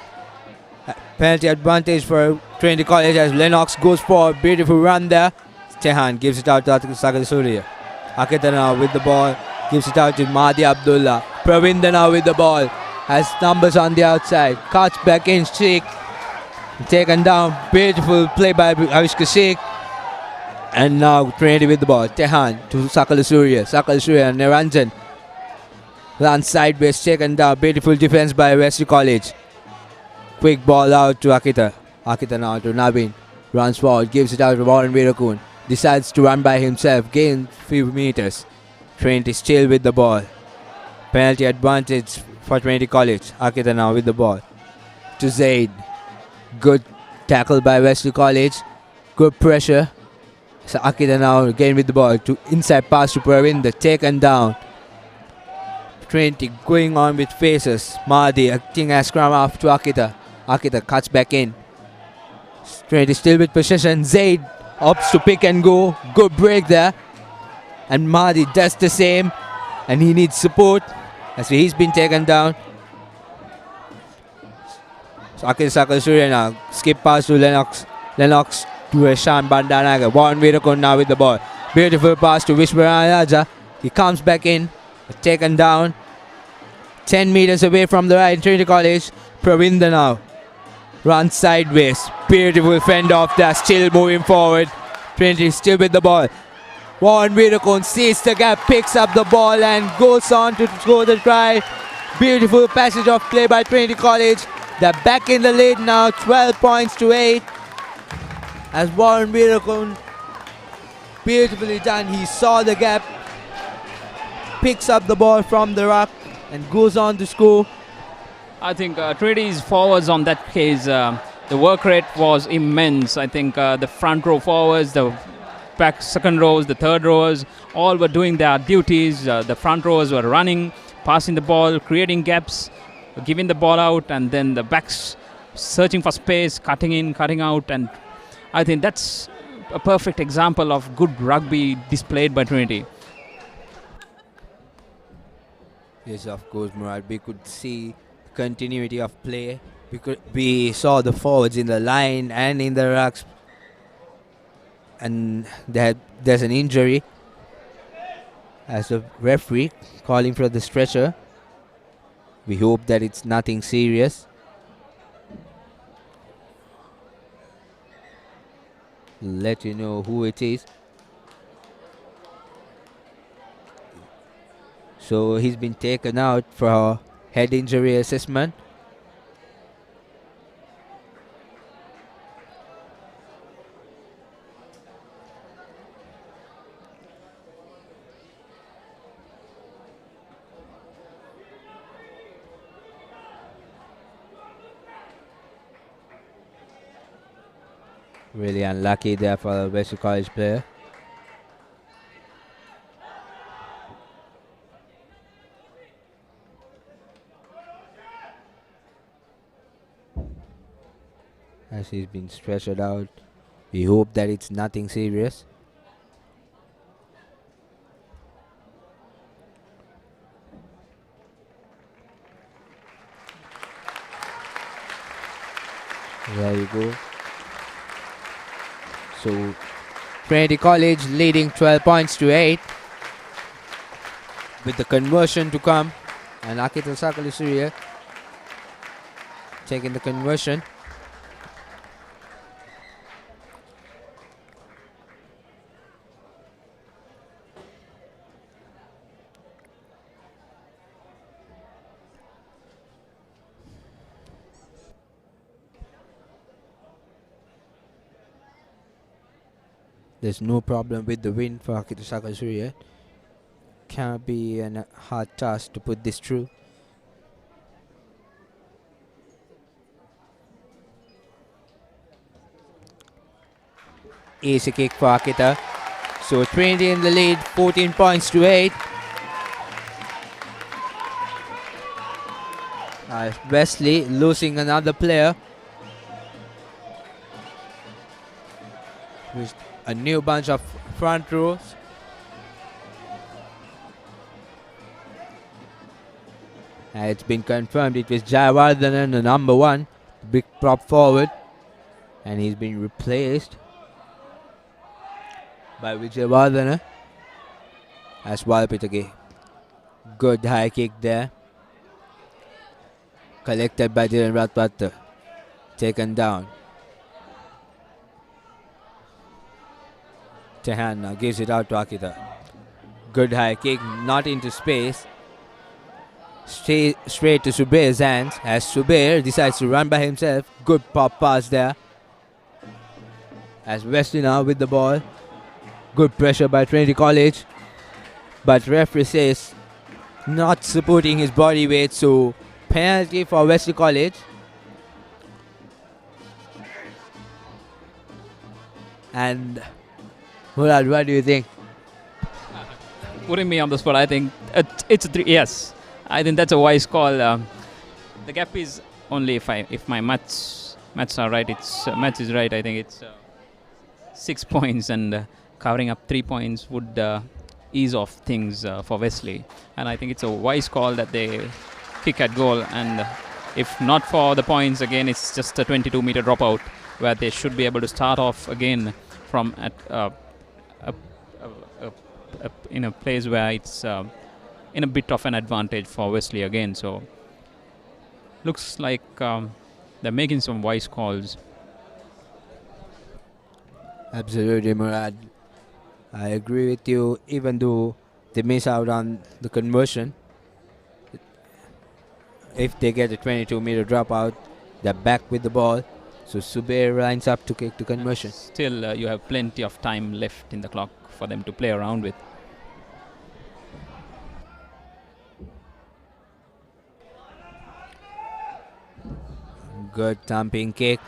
Penalty advantage for Trinity College as Lennox goes for a beautiful run there. Tehan gives it out to Sakal Surya. Akita now with the ball. Gives it out to Mahdi Abdullah. Pravinda now with the ball. Has numbers on the outside. Cuts back in. Sheikh taken down. Beautiful play by Avishka Sheikh. And now Trinity with the ball. Tehan to Sakal Surya. Sakal Surya and Niranjan. Runs sideways, taken down. Beautiful defense by Wesley College. Quick ball out to Akita. Akita now to Navin. Runs forward, gives it out to Warren Virakun. Decides to run by himself, gains few meters. Trinity still with the ball. Penalty advantage for Trinity College. Akita now with the ball. To Zaid. Good tackle by Wesley College. Good pressure. So Akita now again with the ball. To inside pass to Pravinda. Taken down. Trinity going on with faces. Mahdi acting as scrum off to Akita. Akita cuts back in. Trinity still with possession. Zaid opts to pick and go. Good break there. And Mahdi does the same. And he needs support as he's been taken down. So Akita Sakal Surya now. Skip pass to Lennox. Lennox to Eshan Bandanaga. Warren Virakun now with the ball. Beautiful pass to Vishwaraja. He comes back in. Taken down. 10 meters away from the right. Trinity College. Pravinda now. Runs sideways. Beautiful fend off there. Still moving forward. Trinity still with the ball. Warren Virakun sees the gap. Picks up the ball and goes on to score the try. Beautiful passage of play by Trinity College. They're back in the lead now. 12 points to 8. As Warren Virakun, beautifully done. He saw the gap. Picks up the ball from the ruck and goes on to score. I think Trinity's forwards on that case, the work rate was immense. I think the front row forwards, the back second rows, the third rowers, all were doing their duties. The front rowers were running, passing the ball, creating gaps, giving the ball out, and then the backs searching for space, cutting in, cutting out. And I think that's a perfect example of good rugby displayed by Trinity. Yes, of course, Murad. We could see continuity of play. We saw the forwards in the line and in the rucks. And there's an injury as the referee calling for the stretcher. We hope that it's nothing serious. Let you know who it is. So he's been taken out for head injury assessment. Really unlucky there for the Wesley College player. As he's been stretched out. We hope that it's nothing serious. There you go. So Trinity College leading 12 points to 8 with the conversion to come, and Akita Sakalisuria taking the conversion. There's no problem with the win for Akita Sakalisuria. Can't be a hard task to put this through. Easy kick for Akita. So Trinity in the lead, 14 points to 8. Wesley losing another player. With a new bunch of front rows. It's been confirmed it was Jayawardhanan, the number 1, big prop forward, and he's been replaced by Vijayawardhana as Walpitagi. Good high kick there. Collected by Dhiren Ratwatta. Taken down. Tehan now gives it out to Akita. Good high kick, not into space. Straight to Subair's hands as Subair decides to run by himself. Good pop pass there. As Wesley now with the ball. Good pressure by Trinity College. But referee says not supporting his body weight, so penalty for Wesley College. And Murad, what do you think? Putting me on the spot, I think it's a 3. Yes, I think that's a wise call. The gap is only, if my maths are right, maths is right. I think it's 6 points, and covering up 3 points would ease off things for Wesley. And I think it's a wise call that they kick at goal. And if not for the points, again, it's just a 22-meter dropout where they should be able to start off again from at in a place where it's in a bit of an advantage for Wesley again. So looks like they're making some wise calls. Absolutely, Murad. I agree with you. Even though they miss out on the conversion, if they get a 22-meter dropout, they're back with the ball. So Subair lines up to kick the conversion. Still, you have plenty of time left in the clock for them to play around with. Good thumping kick.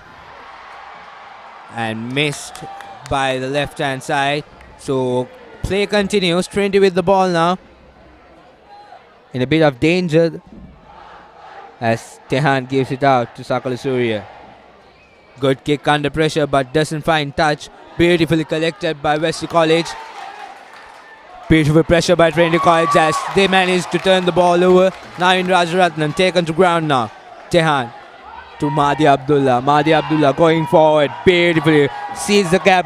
And missed by the left-hand side. So play continues. Trinity with the ball now. In a bit of danger as Tehan gives it out to Sakalisuria. Good kick under pressure but doesn't find touch. Beautifully collected by Wesley College. Beautiful pressure by Trinity College as they manage to turn the ball over. Navin Rajaratnam taken to ground now. Tehan to Mahdi Abdullah. Mahdi Abdullah going forward beautifully. Sees the gap,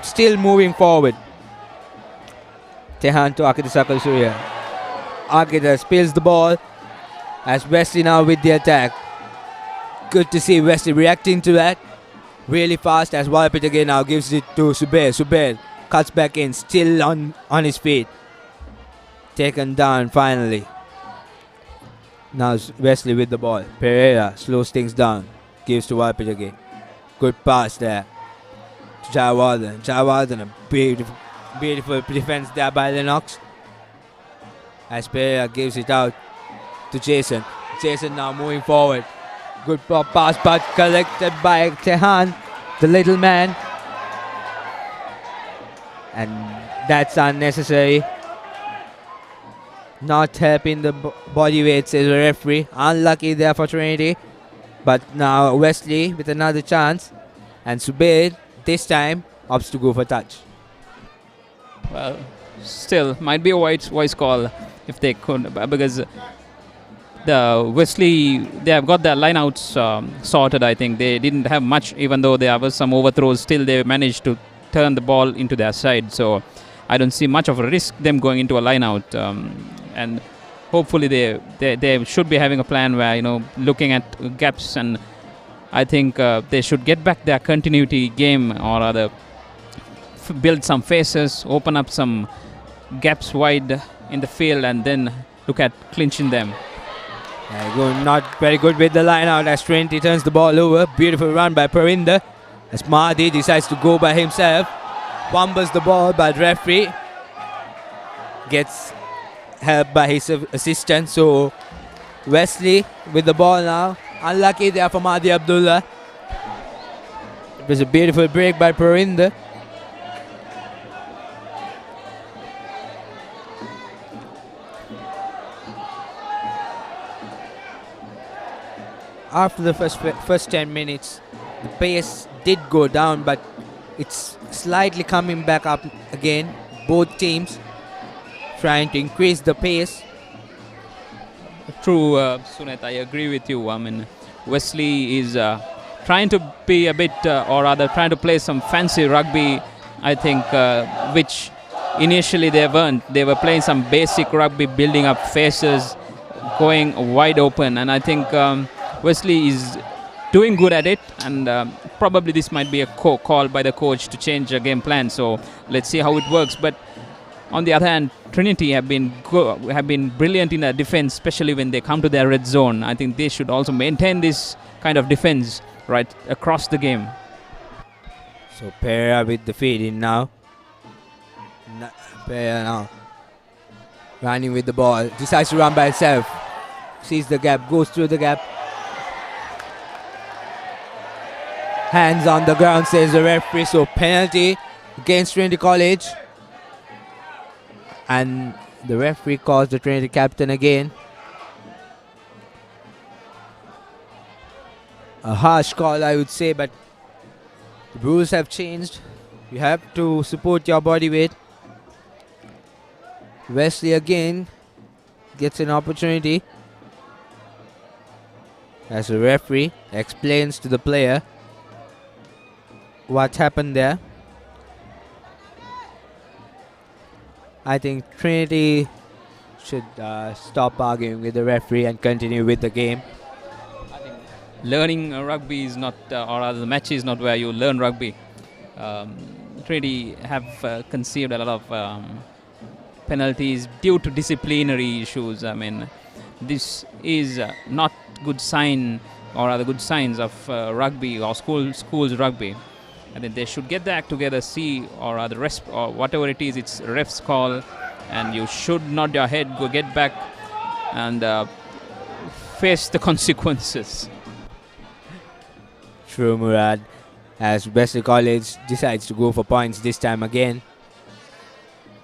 still moving forward. Tehan to Akita Sakalisuria. Akita spills the ball as Wesley now with the attack. Good to see Wesley reacting to that really fast as Walpit again now gives it to Subair. Subair cuts back in, still on his feet. taken down finally. Now Wesley with the ball. Pereira slows things down. Gives to Walpit again. Good pass there to Jayawardene. Jayawardene, a beautiful defense there by Lennox. As Pereira gives it out to Jason. Jason now moving forward. Good pass but collected by Tehan, the little man. And that's unnecessary. Not helping the body weight, says the referee. Unlucky there for Trinity. But now Wesley with another chance. And Subair, this time, opts to go for touch. Well, still, might be a wise call if they could, because the Wesley, they have got their lineouts sorted, I think. They didn't have much, even though there was some overthrows. Still, they managed to turn the ball into their side. So I don't see much of a risk them going into a lineout. And hopefully they should be having a plan where, looking at gaps, and I think they should get back their continuity game, or rather build some faces, open up some gaps wide in the field, and then look at clinching them. Not very good with the line out as Trinity turns the ball over. Beautiful run by Parinder as Mahdi decides to go by himself. Fumbles the ball, but referee gets help by his assistant. So Wesley with the ball now. Unlucky there for Mahdi Abdullah. It was a beautiful break by Parinder. After the first 10 minutes, the pace did go down, but it's slightly coming back up again. Both teams trying to increase the pace. True, Sunet, I agree with you. I mean, Wesley is trying to be a bit, or rather trying to play some fancy rugby, I think, which initially they weren't. They were playing some basic rugby, building up faces, going wide open, and I think Wesley is doing good at it, and probably this might be a call by the coach to change the game plan. So let's see how it works. But on the other hand, Trinity have been brilliant in their defense, especially when they come to their red zone. I think they should also maintain this kind of defense right across the game. So Pereira with the feed in now. Pereira now running with the ball, decides to run by himself. Sees the gap, goes through the gap. Hands on the ground, says the referee. So penalty against Trinity College. And the referee calls the Trinity captain again. A harsh call, I would say, but the rules have changed. You have to support your body weight. Wesley again gets an opportunity as the referee explains to the player what happened there. I think Trinity should stop arguing with the referee and continue with the game. Learning rugby is not, or rather the match is not where you learn rugby. Trinity have conceived a lot of penalties due to disciplinary issues. I mean, this is not good sign, or rather good signs of rugby or schools rugby. I think they should get the act together, see, or rather rest, or whatever it is, it's ref's call, and you should nod your head, go get back, and face the consequences. True, Murad, as Wesley College decides to go for points this time again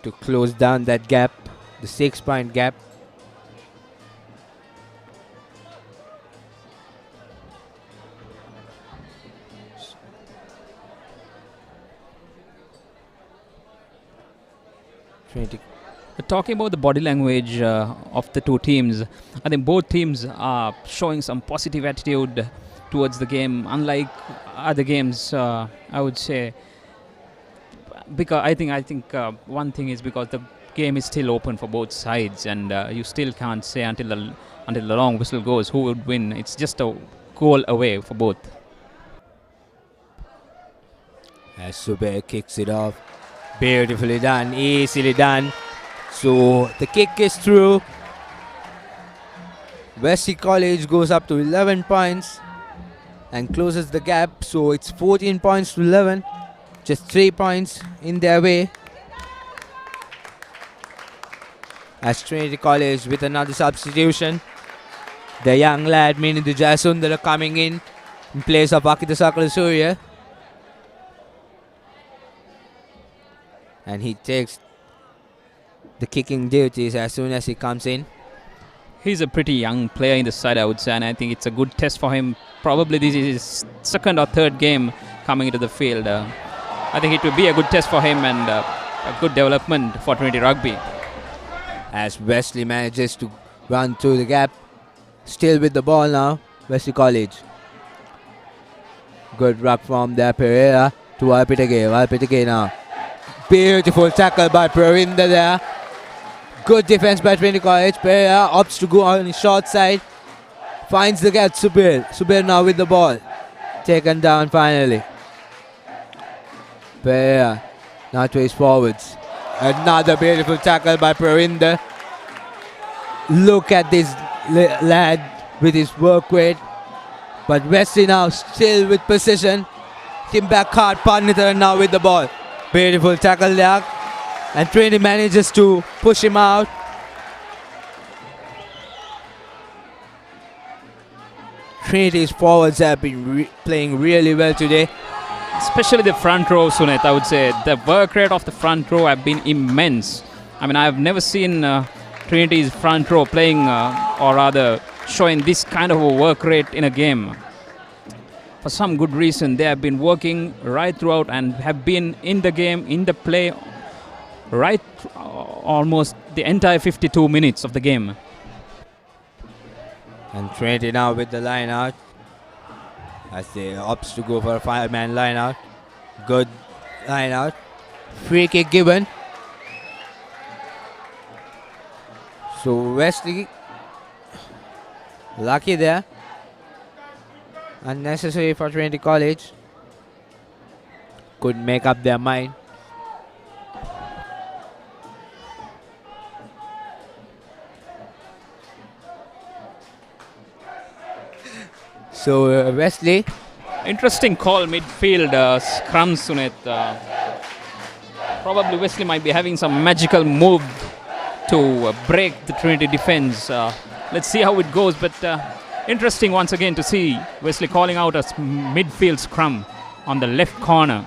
to close down that gap, the 6-point gap. Trinity. Talking about the body language of the two teams, I think both teams are showing some positive attitude towards the game, unlike other games, I would say. Because I think one thing is because the game is still open for both sides, and you still can't say until the long whistle goes who would win. It's just a goal away for both. As Subair kicks it off, beautifully done, easily done. So the kick is through. Wesley College goes up to 11 points and closes the gap. So it's 14 points to 11. Just 3 points in their way. As Trinity College with another substitution. The young lad, meaning the Jasundara, coming in place of Akita Sakala Surya. And he takes the kicking duties as soon as he comes in. He's a pretty young player in the side, I would say, and I think it's a good test for him. Probably this is his second or third game coming into the field. I think it will be a good test for him and a good development for Trinity Rugby. As Wesley manages to run through the gap. Still with the ball now, Wesley College. Good ruck from there, Pereira to Alpitake. Alpitake now. Beautiful tackle by Pravinda there. Good defense by Trinity College. Pereira opts to go on the short side. Finds the gap, Subir. Subir now with the ball. Taken down finally. Pereira now to his forwards. Another beautiful tackle by Pravinda. Look at this lad with his work rate. But Wesley now still with precision. Tim back hard. Padnitharan now with the ball. Beautiful tackle there. And Trinity manages to push him out. Trinity's forwards have been playing really well today. Especially the front row, Sunit, I would say. The work rate of the front row have been immense. I mean, I've never seen Trinity's front row playing or rather showing this kind of a work rate in a game. For some good reason, they have been working right throughout and have been in the game, in the play, right almost the entire 52 minutes of the game. And Trinity now with the line out. As they opts to go for a 5-man line out. Good line out. Free kick given. So Wesley lucky there. Unnecessary for Trinity College. Couldn't make up their mind. So Wesley. Interesting call midfield scrum, Sunit. Probably Wesley might be having some magical move to break the Trinity defense. Let's see how it goes, but interesting once again to see Wesley calling out a midfield scrum on the left corner.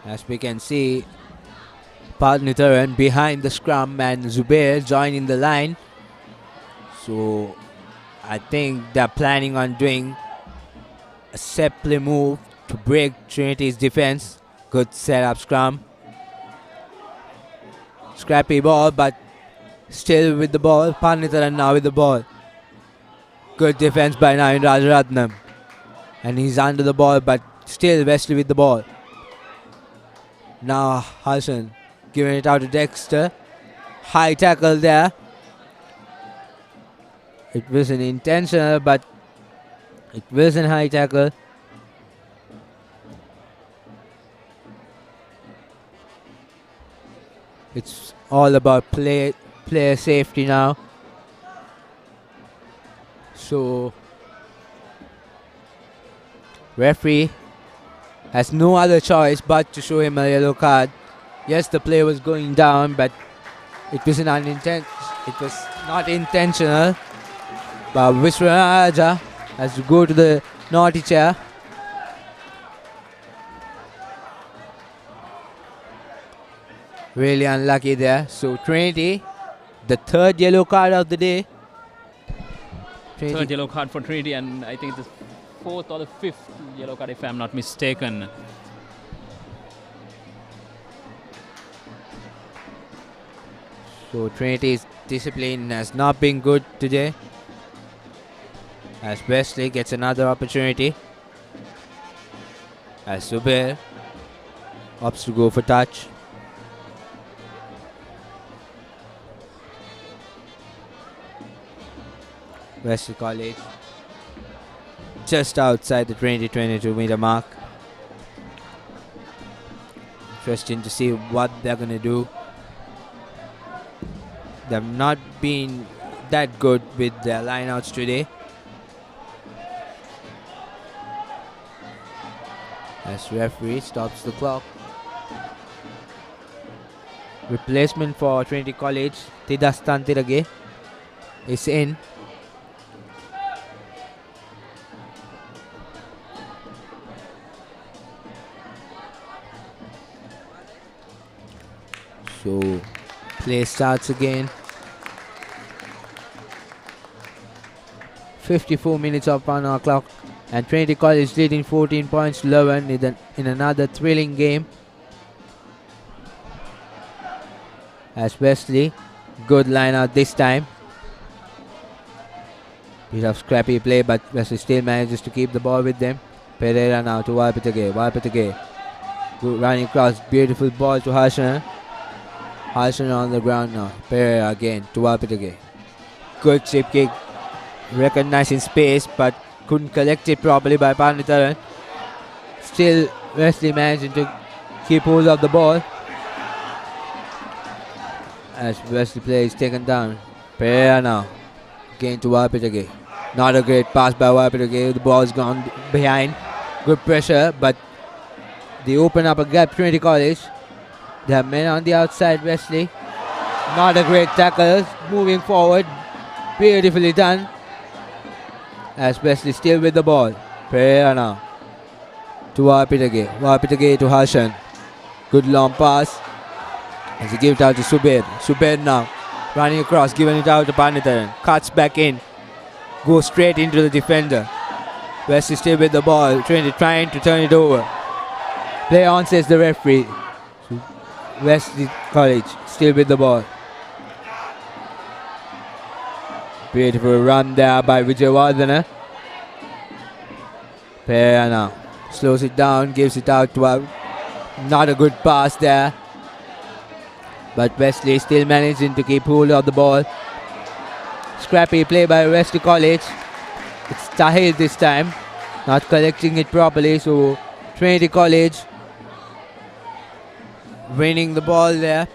As we can see, Padnitharan behind the scrum and Zubair joining the line. So I think they're planning on doing a set play move to break Trinity's defense. Good setup scrum. Scrappy ball, but still with the ball. Padnitharan now with the ball. Good defense by Navin Rajaratnam. And he's under the ball, but still Wesley with the ball. Now Hassan giving it out to Dexter. High tackle there. It wasn't intentional, but it wasn't high tackle. It's all about player safety now. So referee has no other choice but to show him a yellow card. Yes, the play was going down, but it was not intentional. But Vishwaraja has to go to the naughty chair. Really unlucky there. So Trinity, the third yellow card of the day. Third yellow card for Trinity, and I think the fourth or the fifth yellow card if I'm not mistaken. So Trinity's discipline has not been good today. As Wesley gets another opportunity. As Zubair opts to go for touch. Wesley College just outside the 22 meter mark. interesting to see what they're going to do. They've not been that good with their lineouts today. As referee stops the clock. Replacement for Trinity College, Tidastantirage, is in. So play starts again. 54 minutes up on our clock, and Trinity College leading 14 points to 11 in another thrilling game. As Wesley, good line out this time. Bit of scrappy play, but Wesley still manages to keep the ball with them. Pereira now to Waipatage. Good running across, beautiful ball to Harshan. Harshan on the ground now. Pereira again to Waipatage. Good chip kick. Recognized in space, but couldn't collect it properly by Panditaran. Still, Wesley managing to keep hold of the ball. As Wesley play is taken down. Pereira now. Again to Waipatage. Not a great pass by Waipatage. The ball's gone behind. Good pressure, but they open up a gap. Trinity College. They have men on the outside. Wesley. Not a great tackle. Moving forward. Beautifully done. As Wesley still with the ball. Pereira now. To Waipatage. Waipatage to Harshan. Good long pass. As he gives it out to Subair. Subair now. Running across. Giving it out to Panditaran. Cuts back in. Goes straight into the defender. Wesley still with the ball. Trinity trying to turn it over. Play on, says the referee. Wesley College still with the ball. Beautiful run there by Vijayawardena. Pereira now slows it down, gives it out to not a good pass there. But Wesley still managing to keep hold of the ball. Scrappy play by Wesley College. It's Tahir this time, not collecting it properly. So Trinity College winning the ball there.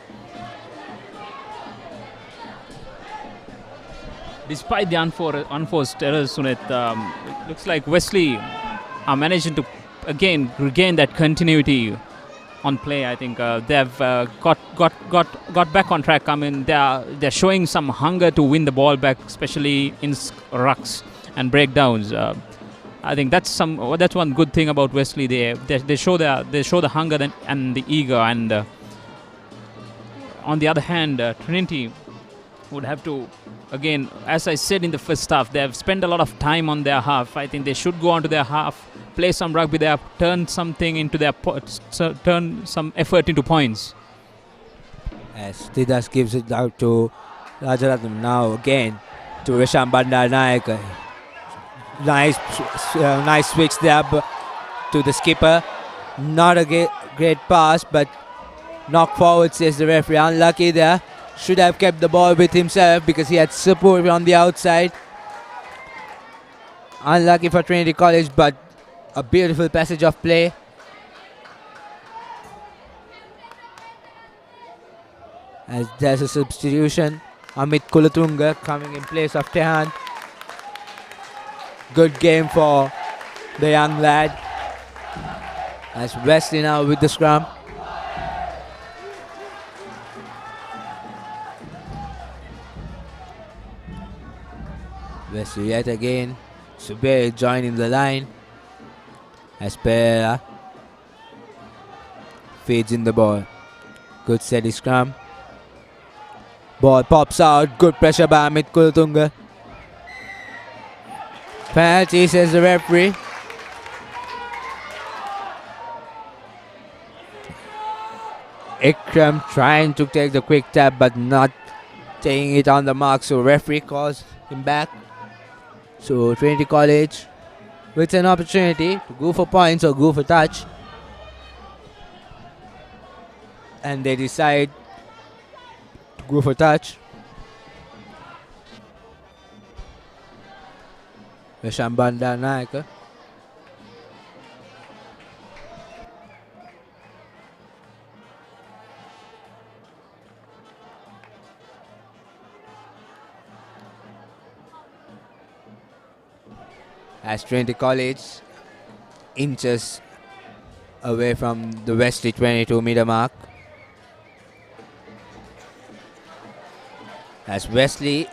Despite the unforced errors, Sunit, it looks like Wesley are managing to again regain that continuity on play. I think they've got back on track. I mean, they're showing some hunger to win the ball back, especially in rucks and breakdowns. I think that's one good thing about Wesley. They show the hunger and the eager. And on the other hand, Trinity would have to, again, as I said in the first half, they have spent a lot of time on their half. I think they should go on to their half, play some rugby there, turn something into turn some effort into points. As Tidas gives it out to Rajaratnam now again to Risham Bandaranaike. Nice switch there to the skipper. Not a great pass, but knock forward, says the referee. Unlucky there. Should have kept the ball with himself because he had support on the outside. Unlucky for Trinity College, but a beautiful passage of play. As there's a substitution, Amit Kulatunga coming in place of Tehan. Good game for the young lad. As Wesley now with the scrum. Wesley yet again. Subair joining the line. As Pereira feeds in the ball. Good steady scrum. Ball pops out. Good pressure by Amit Kulatunga. Penalty, says the referee. Ikram trying to take the quick tap but not taking it on the mark. So referee calls him back. So Trinity College with an opportunity to go for points or go for touch. And they decide to go for touch. Risham Bandaranaike. as Trinity College inches away from the Wesley 22-meter mark. As Wesley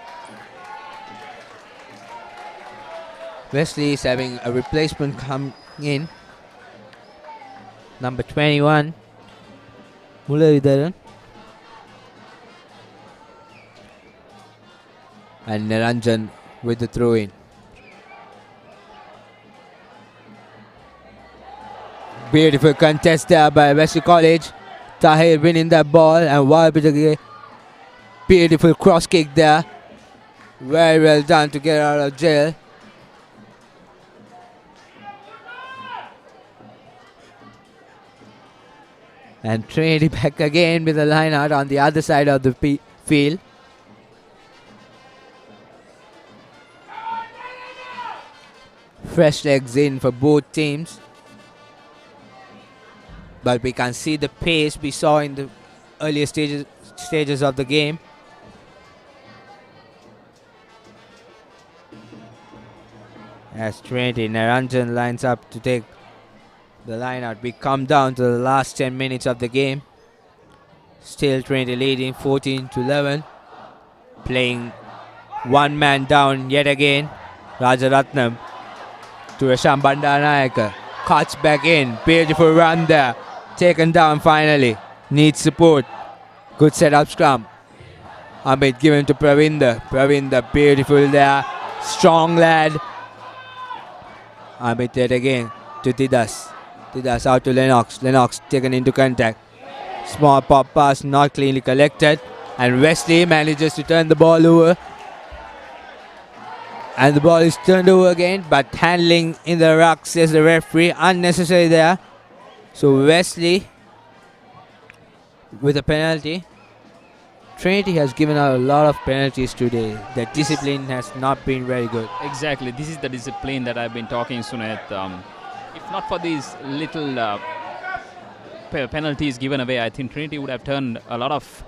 is having a replacement come in. Number 21, Mularidharan. And Niranjan with the throw in. Beautiful contest there by Wesley College. Tahir winning that ball, and Walpitagay. Beautiful cross kick there. Very well done to get out of jail. And Trinity back again with a line out on the other side of the field. Fresh legs in for both teams. But we can see the pace we saw in the earlier stages of the game. As Trinity, Naranjan lines up to take the line out. We come down to the last 10 minutes of the game. Still Trinity leading 14-11. Playing one man down yet again. Rajaratnam to Rasham Bandanayaka. Cuts back in. Beautiful run there. Taken down finally. Needs support. Good setup scrum. Amit given to Pravinder. Pravinder beautiful there. Strong lad. Amit yet again to Tidas. Tidas out to Lennox. Lennox taken into contact. Small pop pass not cleanly collected. And Wesley manages to turn the ball over. And the ball is turned over again, but handling in the ruck, says the referee. Unnecessary there. So Wesley with a penalty. Trinity has given out a lot of penalties today. The discipline has not been very good. Exactly. This is the discipline that I've been talking, Sunet. If not for these little penalties given away, I think Trinity would have turned a lot of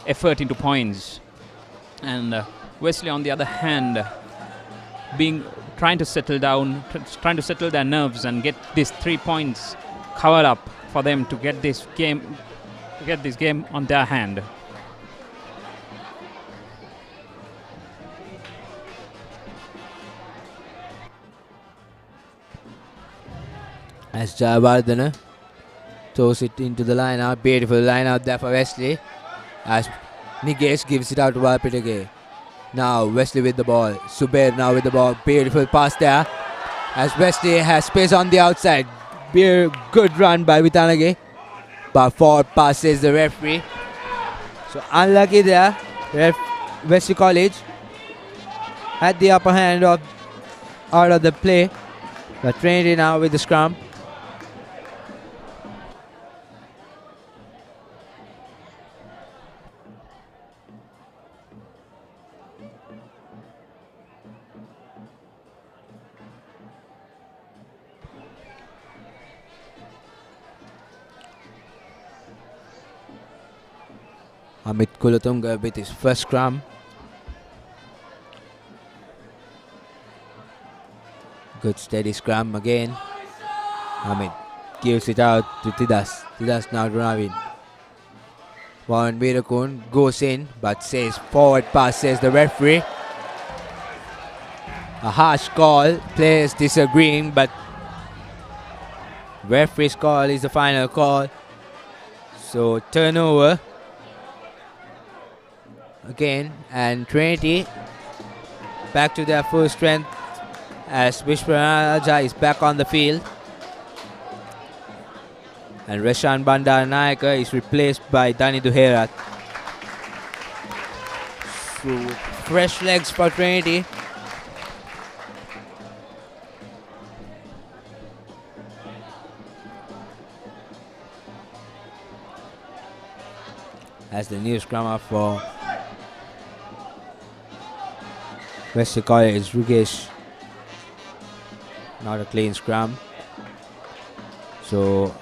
effort into points. And Wesley, on the other hand, trying to settle down, trying to settle their nerves and get these 3 points covered up for them to get this game on their hand. As Jayavardhana throws it into the line out. Beautiful line out there for Wesley. As Nigesh gives it out to Walpitagay. Now Wesley with the ball. Subair now with the ball. Beautiful pass there. As Wesley has space on the outside. Good run by Vitanage. But forward passes the referee. So unlucky there. Wesley College had the upper hand out of the play. But Trinity now with the scrum. Amit Kulatunga with his first scrum. Good steady scrum again. Amit gives it out to Tidas. Tidas now to Ravin. Warren Virakun goes in but says forward pass, says the referee. A harsh call. Players disagreeing, but referee's call is the final call. So turnover again, and Trinity back to their full strength as Vishwaraja is back on the field. And Reshan Bandanayaka is replaced by Dani Duherat. So fresh legs for Trinity. As the new scrummer for Wesley College, Rugesh. Not a clean scrum. So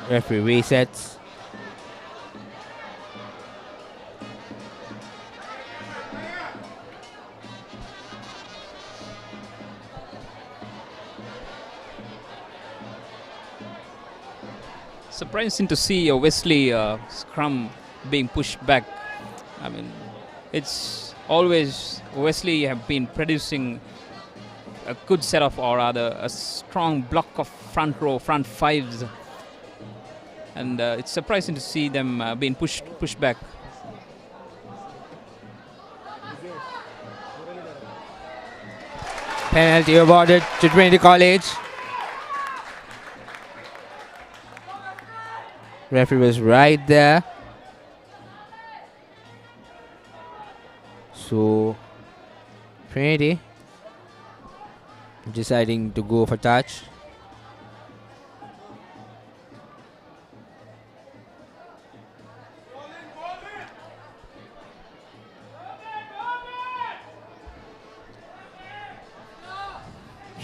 referee resets. Surprising to see a Wesley scrum being pushed back. I mean, it's always Wesley have been producing a good set of, or rather a strong block of front row, front fives, and it's surprising to see them being pushed back. Penalty awarded to Trinity College. Referee was right there. So Trinity deciding to go for touch.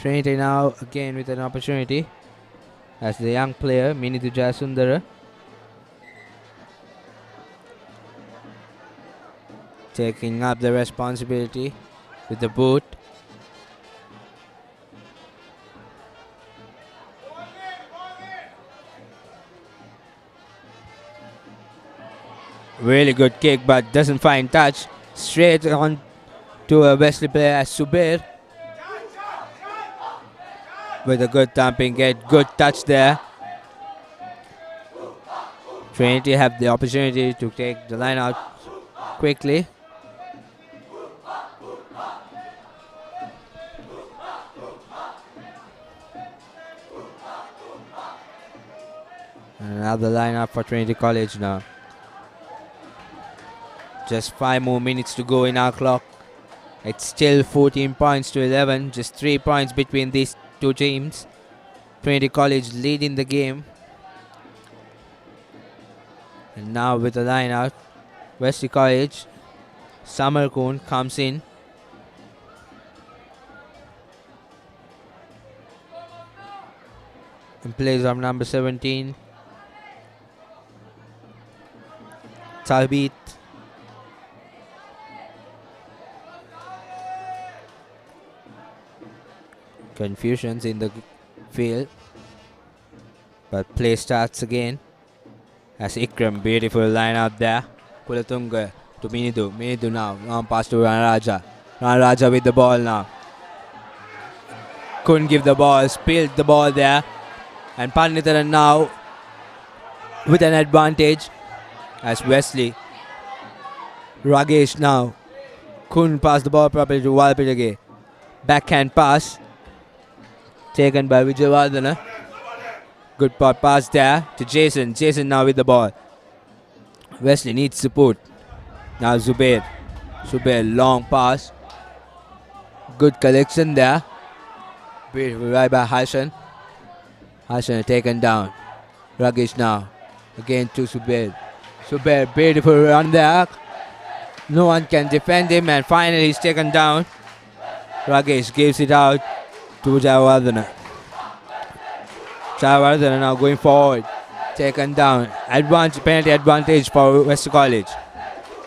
Trinity now again with an opportunity as the young player Minitu Jasundara taking up the responsibility with the boot. Really good kick, but doesn't find touch. Straight on to a Wesley player as Subair. With a good thumping, get good touch there. Trinity have the opportunity to take the line out quickly. Another lineup for Trinity College now. Just 5 more minutes to go in our clock. It's still 14 points to 11. Just 3 points between these two teams. Trinity College leading the game. And now with the line out, Wesley College, Samar Koon comes in. In place of number 17, Talbit. Confusions in the field, but play starts again as Ikram, beautiful line out there. Kulatunga to Minidu. Minidu now, long pass to Ranaraja. Ranaraja with the ball now. Couldn't give the ball, spilled the ball there. And Panditaran now with an advantage as Wesley. Ragesh now couldn't pass the ball properly to Walpidage. Backhand pass taken by Vijayawardena. Good pass there to Jason. Jason now with the ball. Wesley needs support. Now Zubair. Zubair, long pass. Good collection there. Beautiful right by Hassan. Hassan taken down. Ragesh now. Again to Zubair. Zubair, beautiful run there. No one can defend him, and finally he's taken down. Ragesh gives it out to Jayawardena. Jayawardena now going forward. Taken down. Penalty advantage for West College.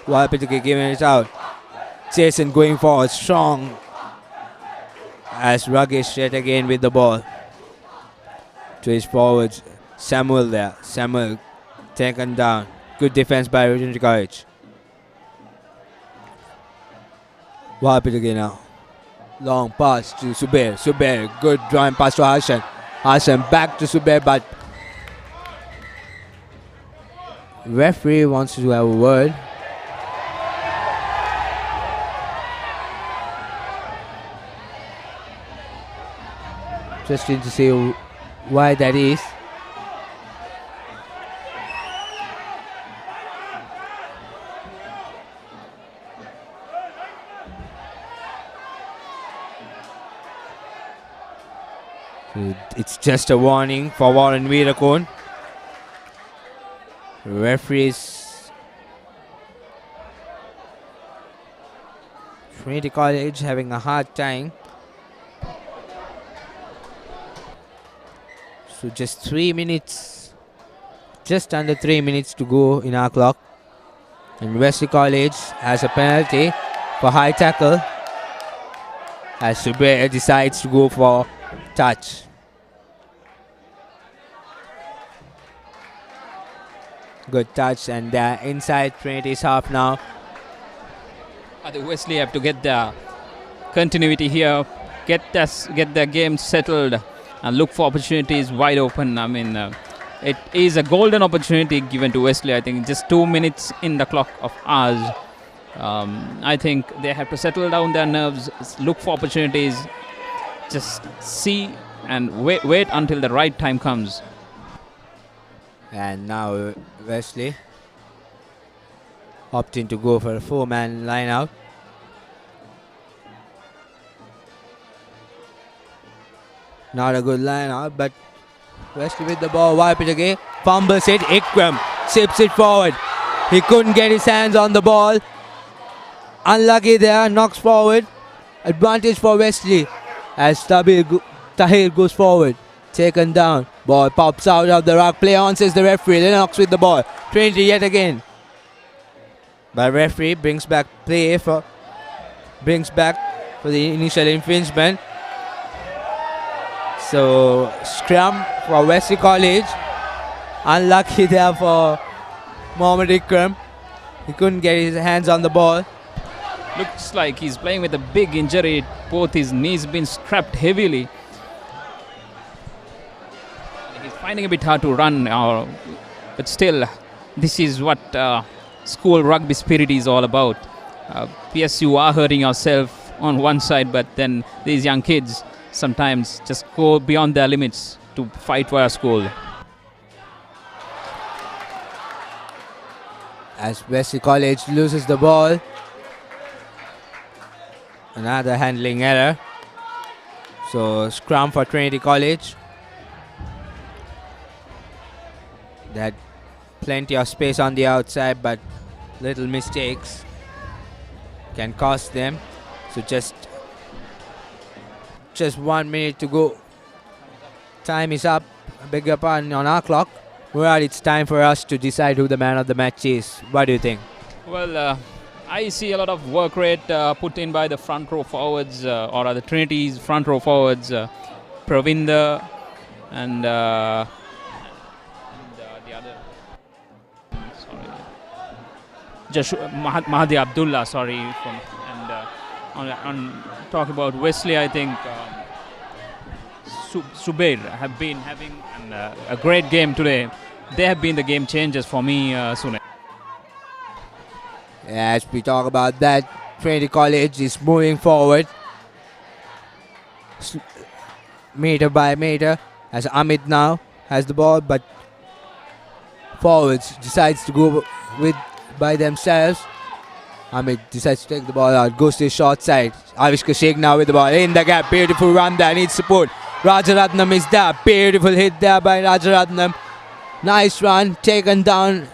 Walpitaki giving it out. Jason going forward. Strong. As Ragesh yet again with the ball. To his forwards. Samuel there. Samuel taken down. Good defense by Trinity College. Walpitaki now. Long pass to Subair. Subair, good drawing pass to Hassan. Hassan back to Subair, but referee wants to have a word. Interesting to see why that is. It's just a warning for Warren Veerakon. Referees. Trinity College having a hard time. So just 3 minutes, just under 3 minutes to go in our clock. And Wesley College has a penalty for high tackle as Subair decides to go for touch. Good touch, and they're inside Trinity's half now. I think Wesley have to get the continuity here, get the game settled, and look for opportunities wide open. I mean, it is a golden opportunity given to Wesley. I think just 2 minutes in the clock of ours. I think they have to settle down their nerves, look for opportunities, just see and wait until the right time comes. And now Wesley opting to go for a 4-man line out. Not a good line out, but Wesley with the ball, wipe it again, fumbles it, Ikram chips it forward. He couldn't get his hands on the ball. Unlucky there, knocks forward. Advantage for Wesley as Tahir goes forward. Taken down. Ball pops out of the ruck. Play on, says the referee. Lennox with the ball. Trinity yet again. But referee brings back for the initial infringement. So scrum for Wesley College. Unlucky there for Mohammad Ikram. He couldn't get his hands on the ball. Looks like he's playing with a big injury. Both his knees been strapped heavily. He's finding it a bit hard to run, but still, this is what school rugby spirit is all about. Yes, you are hurting yourself on one side, but then these young kids sometimes just go beyond their limits to fight for our school. As Wesley College loses the ball. Another handling error. So scrum for Trinity College. They had plenty of space on the outside, but little mistakes can cost them. So just 1 minute to go. Time is up. I beg your pardon, on our clock. Well, it's time for us to decide who the man of the match is. What do you think? Well, I see a lot of work rate put in by the front row forwards, or the Trinity's front row forwards, Pravinder and the other. Mahdi Abdullah. On talk about Wesley, I think Subair have been having a great game today. They have been the game changers for me, Sunil. As we talk about that, Trinity College is moving forward meter by meter as Amit now has the ball, but forwards decides to go by themselves. Amit decides to take the ball out, goes to the short side. Avishka Sheikh now with the ball in the gap. Beautiful run there, needs support. Rajaratnam is there. Beautiful hit there by Rajaratnam. Nice run, taken down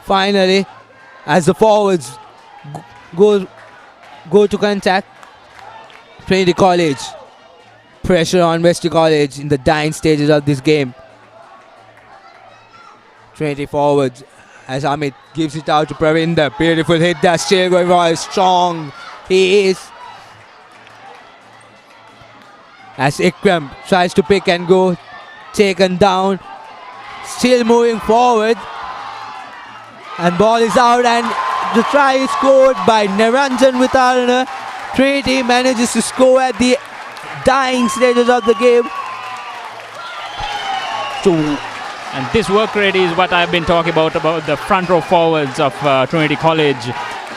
finally as the forwards go to contact. Trinity College. Pressure on Wesley College in the dying stages of this game. Trinity forwards as Amit gives it out to Pravinder. Beautiful hit there, still going for strong. He is. As Ikram tries to pick and go. Taken down. Still moving forward. And ball is out, and the try is scored by Naranjan Vitarana. Trinity manages to score at the dying stages of the game. And this work rate is what I've been talking about the front row forwards of Trinity College.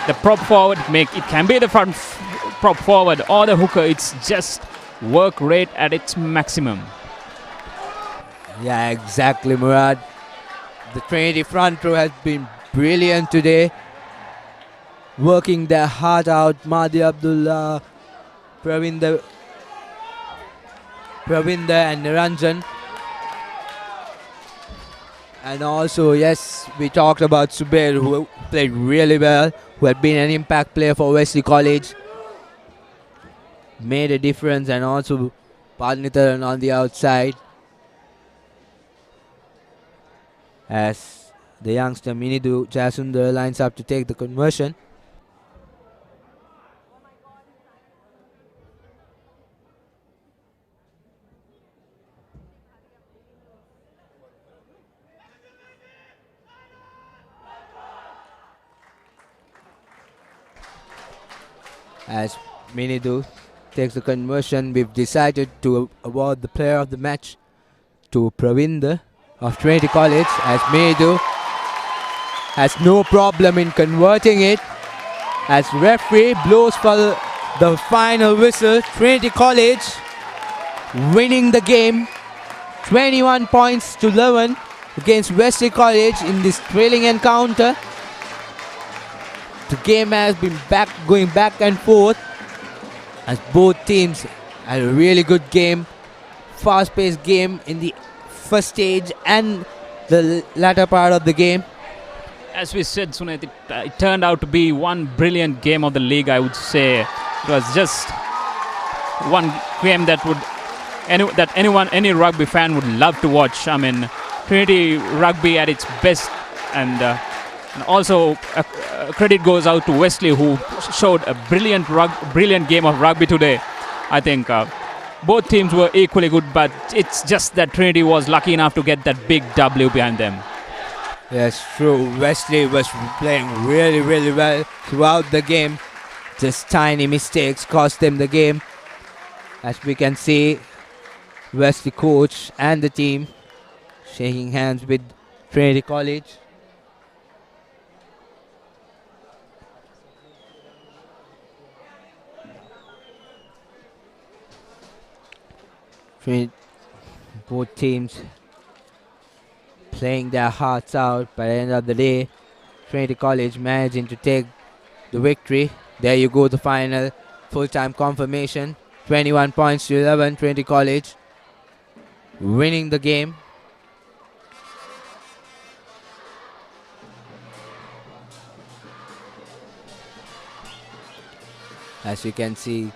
The prop forward, it can be the front prop forward or the hooker. It's just work rate at its maximum. Yeah, exactly, Murad. The Trinity front row has been brilliant today. Working their heart out. Mahdi Abdullah, Pravinder and Niranjan. And also, yes, we talked about Subair, who played really well, who had been an impact player for Wesley College. Made a difference, and also Padnitharan on the outside. As the youngster Minidu Jasundar lines up to take the conversion. As Minidu takes the conversion, we've decided to award the player of the match to Pravinder of Trinity College, as Minidu has no problem in converting it. As referee blows for the final whistle, Trinity College winning the game 21 points to 11 against Wesley College in this thrilling encounter. The game has been going back and forth as both teams had a really good game, fast-paced game in the first stage and the latter part of the game. As we said, Sunit, it turned out to be one brilliant game of the league, I would say. It was just one game that any rugby fan would love to watch. I mean, Trinity rugby at its best, and also credit goes out to Wesley, who showed a brilliant game of rugby today. I think both teams were equally good, but it's just that Trinity was lucky enough to get that big W behind them. Yes, true. Wesley was playing really, really well throughout the game. Just tiny mistakes cost them the game. As we can see, Wesley coach and the team shaking hands with Trinity College. Both teams playing their hearts out. By the end of the day, Trinity College managing to take the victory. There you go, the final full-time confirmation. 21 points to 11, Trinity College winning the game. As you can see,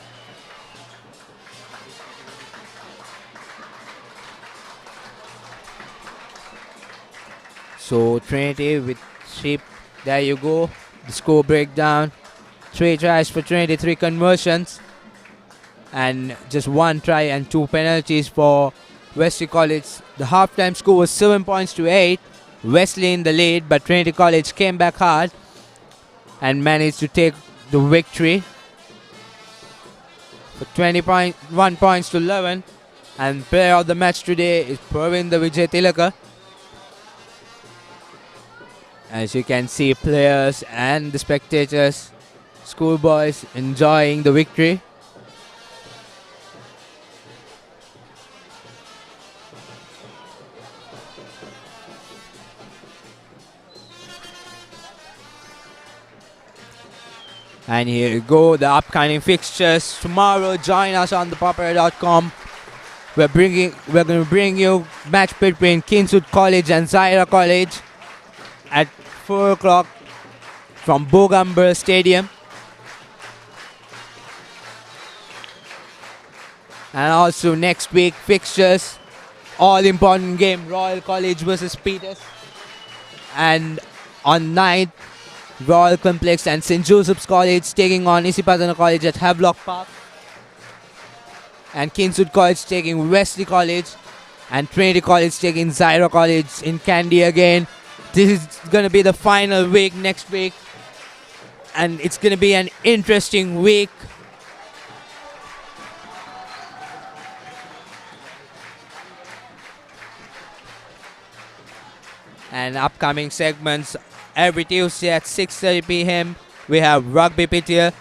so Trinity with 3, there you go, the score breakdown. 3 tries for Trinity, 3 conversions, and just 1 try and 2 penalties for Wesley College. The halftime score was 7 points to 8. Wesley in the lead, but Trinity College came back hard and managed to take the victory for 21 points to 11. And player of the match today is Pravinder Vijay Tilaka. As you can see, players and the spectators, schoolboys enjoying the victory. And here you go, the upcoming fixtures. Tomorrow, join us on ThePapare.com. We're going to bring you match between Kingswood College and Zaira College at 4 o'clock from Bogambur Stadium. And also next week, fixtures, all important game, Royal College versus Peters. And on 9th, Royal Complex and St. Joseph's College taking on Isipadana College at Havelock Park. And Kingswood College taking Wesley College. And Trinity College taking Zaira College in Kandy again. This is going to be the final week next week. And it's going to be an interesting week. And upcoming segments, every Tuesday at 6:30 p.m. we have Rugby Pitya.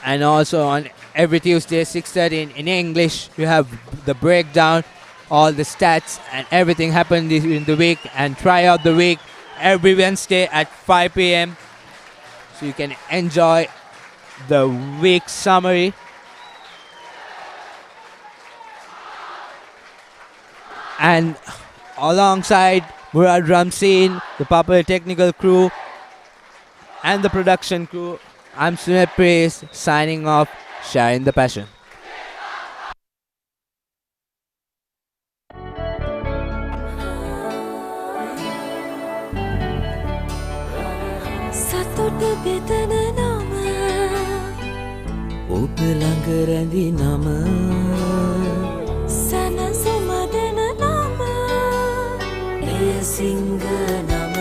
And also on every Tuesday 6:30 in English you have the breakdown, all the stats and everything happened in the week, and try out the week every Wednesday at 5 p.m. so you can enjoy the week summary. And alongside Murad Ramseen, the Papare technical crew and the production crew, I'm Sunit Praise signing off, sharing the passion. සතුට බෙදන නම ඔබ ළඟ රැඳි නම සැනසුම දෙන නම එය සිංහ නම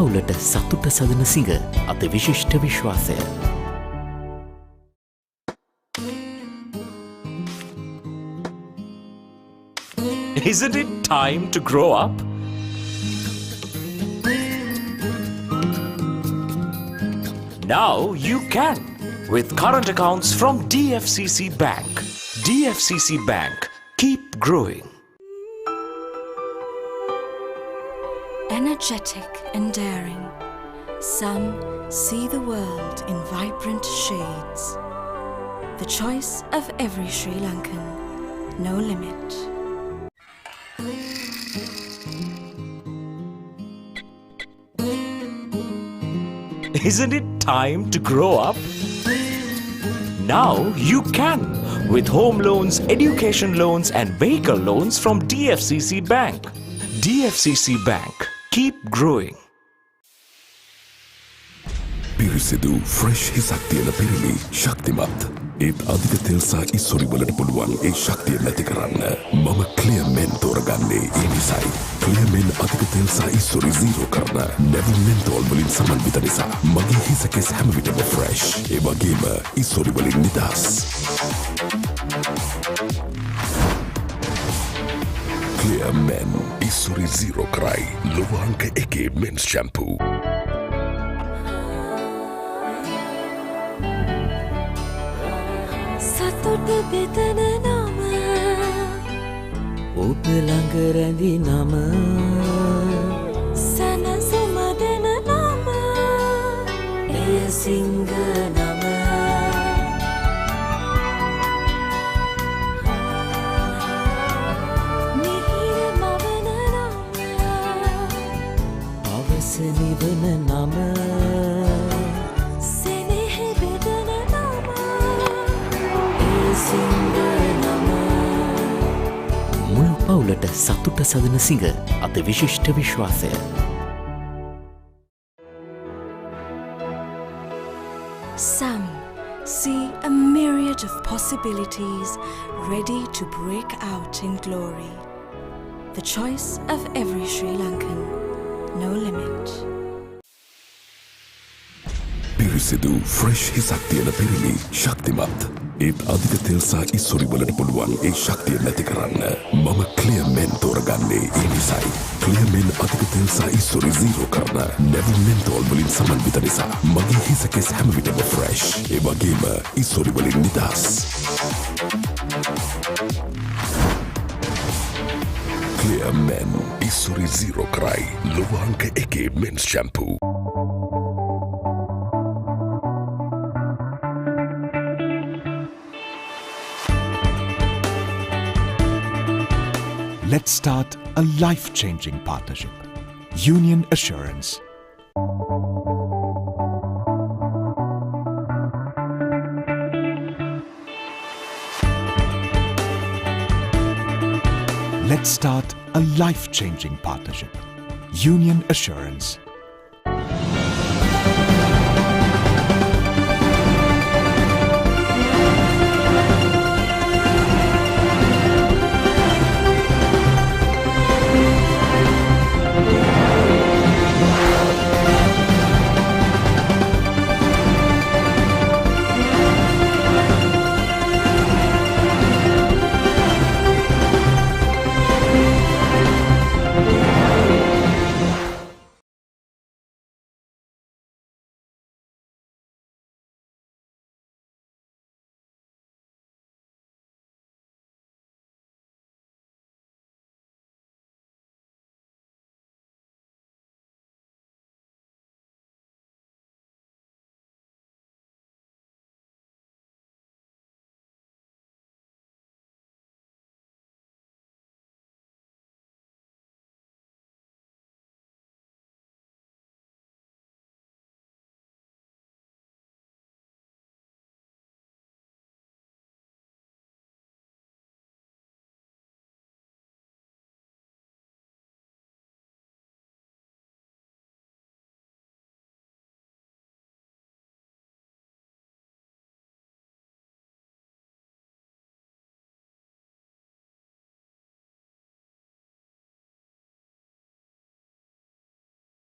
පවුලට සතුට සදන සිඟ අති විශිෂ්ට විශ්වාසය. Isn't it time to grow up? Now you can with current accounts from DFCC Bank. DFCC Bank. Keep growing. Energetic and daring, some see the world in vibrant shades. The choice of every Sri Lankan, no limit. Isn't it time to grow up? Now you can with home loans, education loans and vehicle loans from DFCC Bank. DFCC Bank. Keep growing. පිරිසිදු fresh හිසක් තියෙන පිරිමි ශක්තිමත් ඒත් අධික තෙල් සහ ඉස්සොරි වලට පුළුවන් ඒ ශක්තිය නැති කරන්න මම ක්ලියර් මෙන් තෝරගන්නේ ඒ නිසායි ක්ලියර් මෙන් අධික තෙල් සහ ඉස්සොරි zero කරන නැවුම් මෙන්තෝල් වලින් සමන්විත නිසා මගේ හිස කෙස් හැම විටම ෆ්‍රෙෂ් ඒ වගේම ඉස්සොරි වලින් නිදහස් ක්ලියර් මෙන් ඉස්සොරි zero කරයි ලොව අංක 1 මෙන්ස් ෂැම්පූ සතුට බෙදන නම ඔබ ළඟ රැඳි නම සැනසුම දෙන නම එය සිංහ නම මිහිර මවන නම අවස නිවන නම සෙනෙහ බෙදන නම එය සිංහ නම මුළු පවුලට සතුට සදන සිඟ අති විශිෂ්ට විශ්වාසය. Some see a myriad of possibilities ready to break out in glory. The choice of every Sri Lankan, no limit. පිරිසිදු ෆ්‍රෙෂ් හිසක් තියෙන පිරිමි ශක්තිමත් ඒත් අධික තෙල් සහ ඉස්සොරි වලට පුළුවන් ඒ ශක්තිය නැති කරන්න මම ක්ලියර් මෙන් තෝරගන්නේ ඒ නිසායි ක්ලියර් මෙන් අධික තෙල් සහ ඉස්සොරි zero කරන නැවුම් මෙන්තෝල් වලින් සමන්විත නිසා මගේ හිස කෙස් හැම විටම ෆ්‍රෙෂ් ඒ වගේම ඉස්සොරි වලින් නිදහස් ක්ලියර් මෙන් ඉස්සොරි zero කරයි ලොව අංක 1 මෙන්ස් shampoo Let's start a life-changing partnership. Union Assurance. Let's start a life-changing partnership. Union Assurance.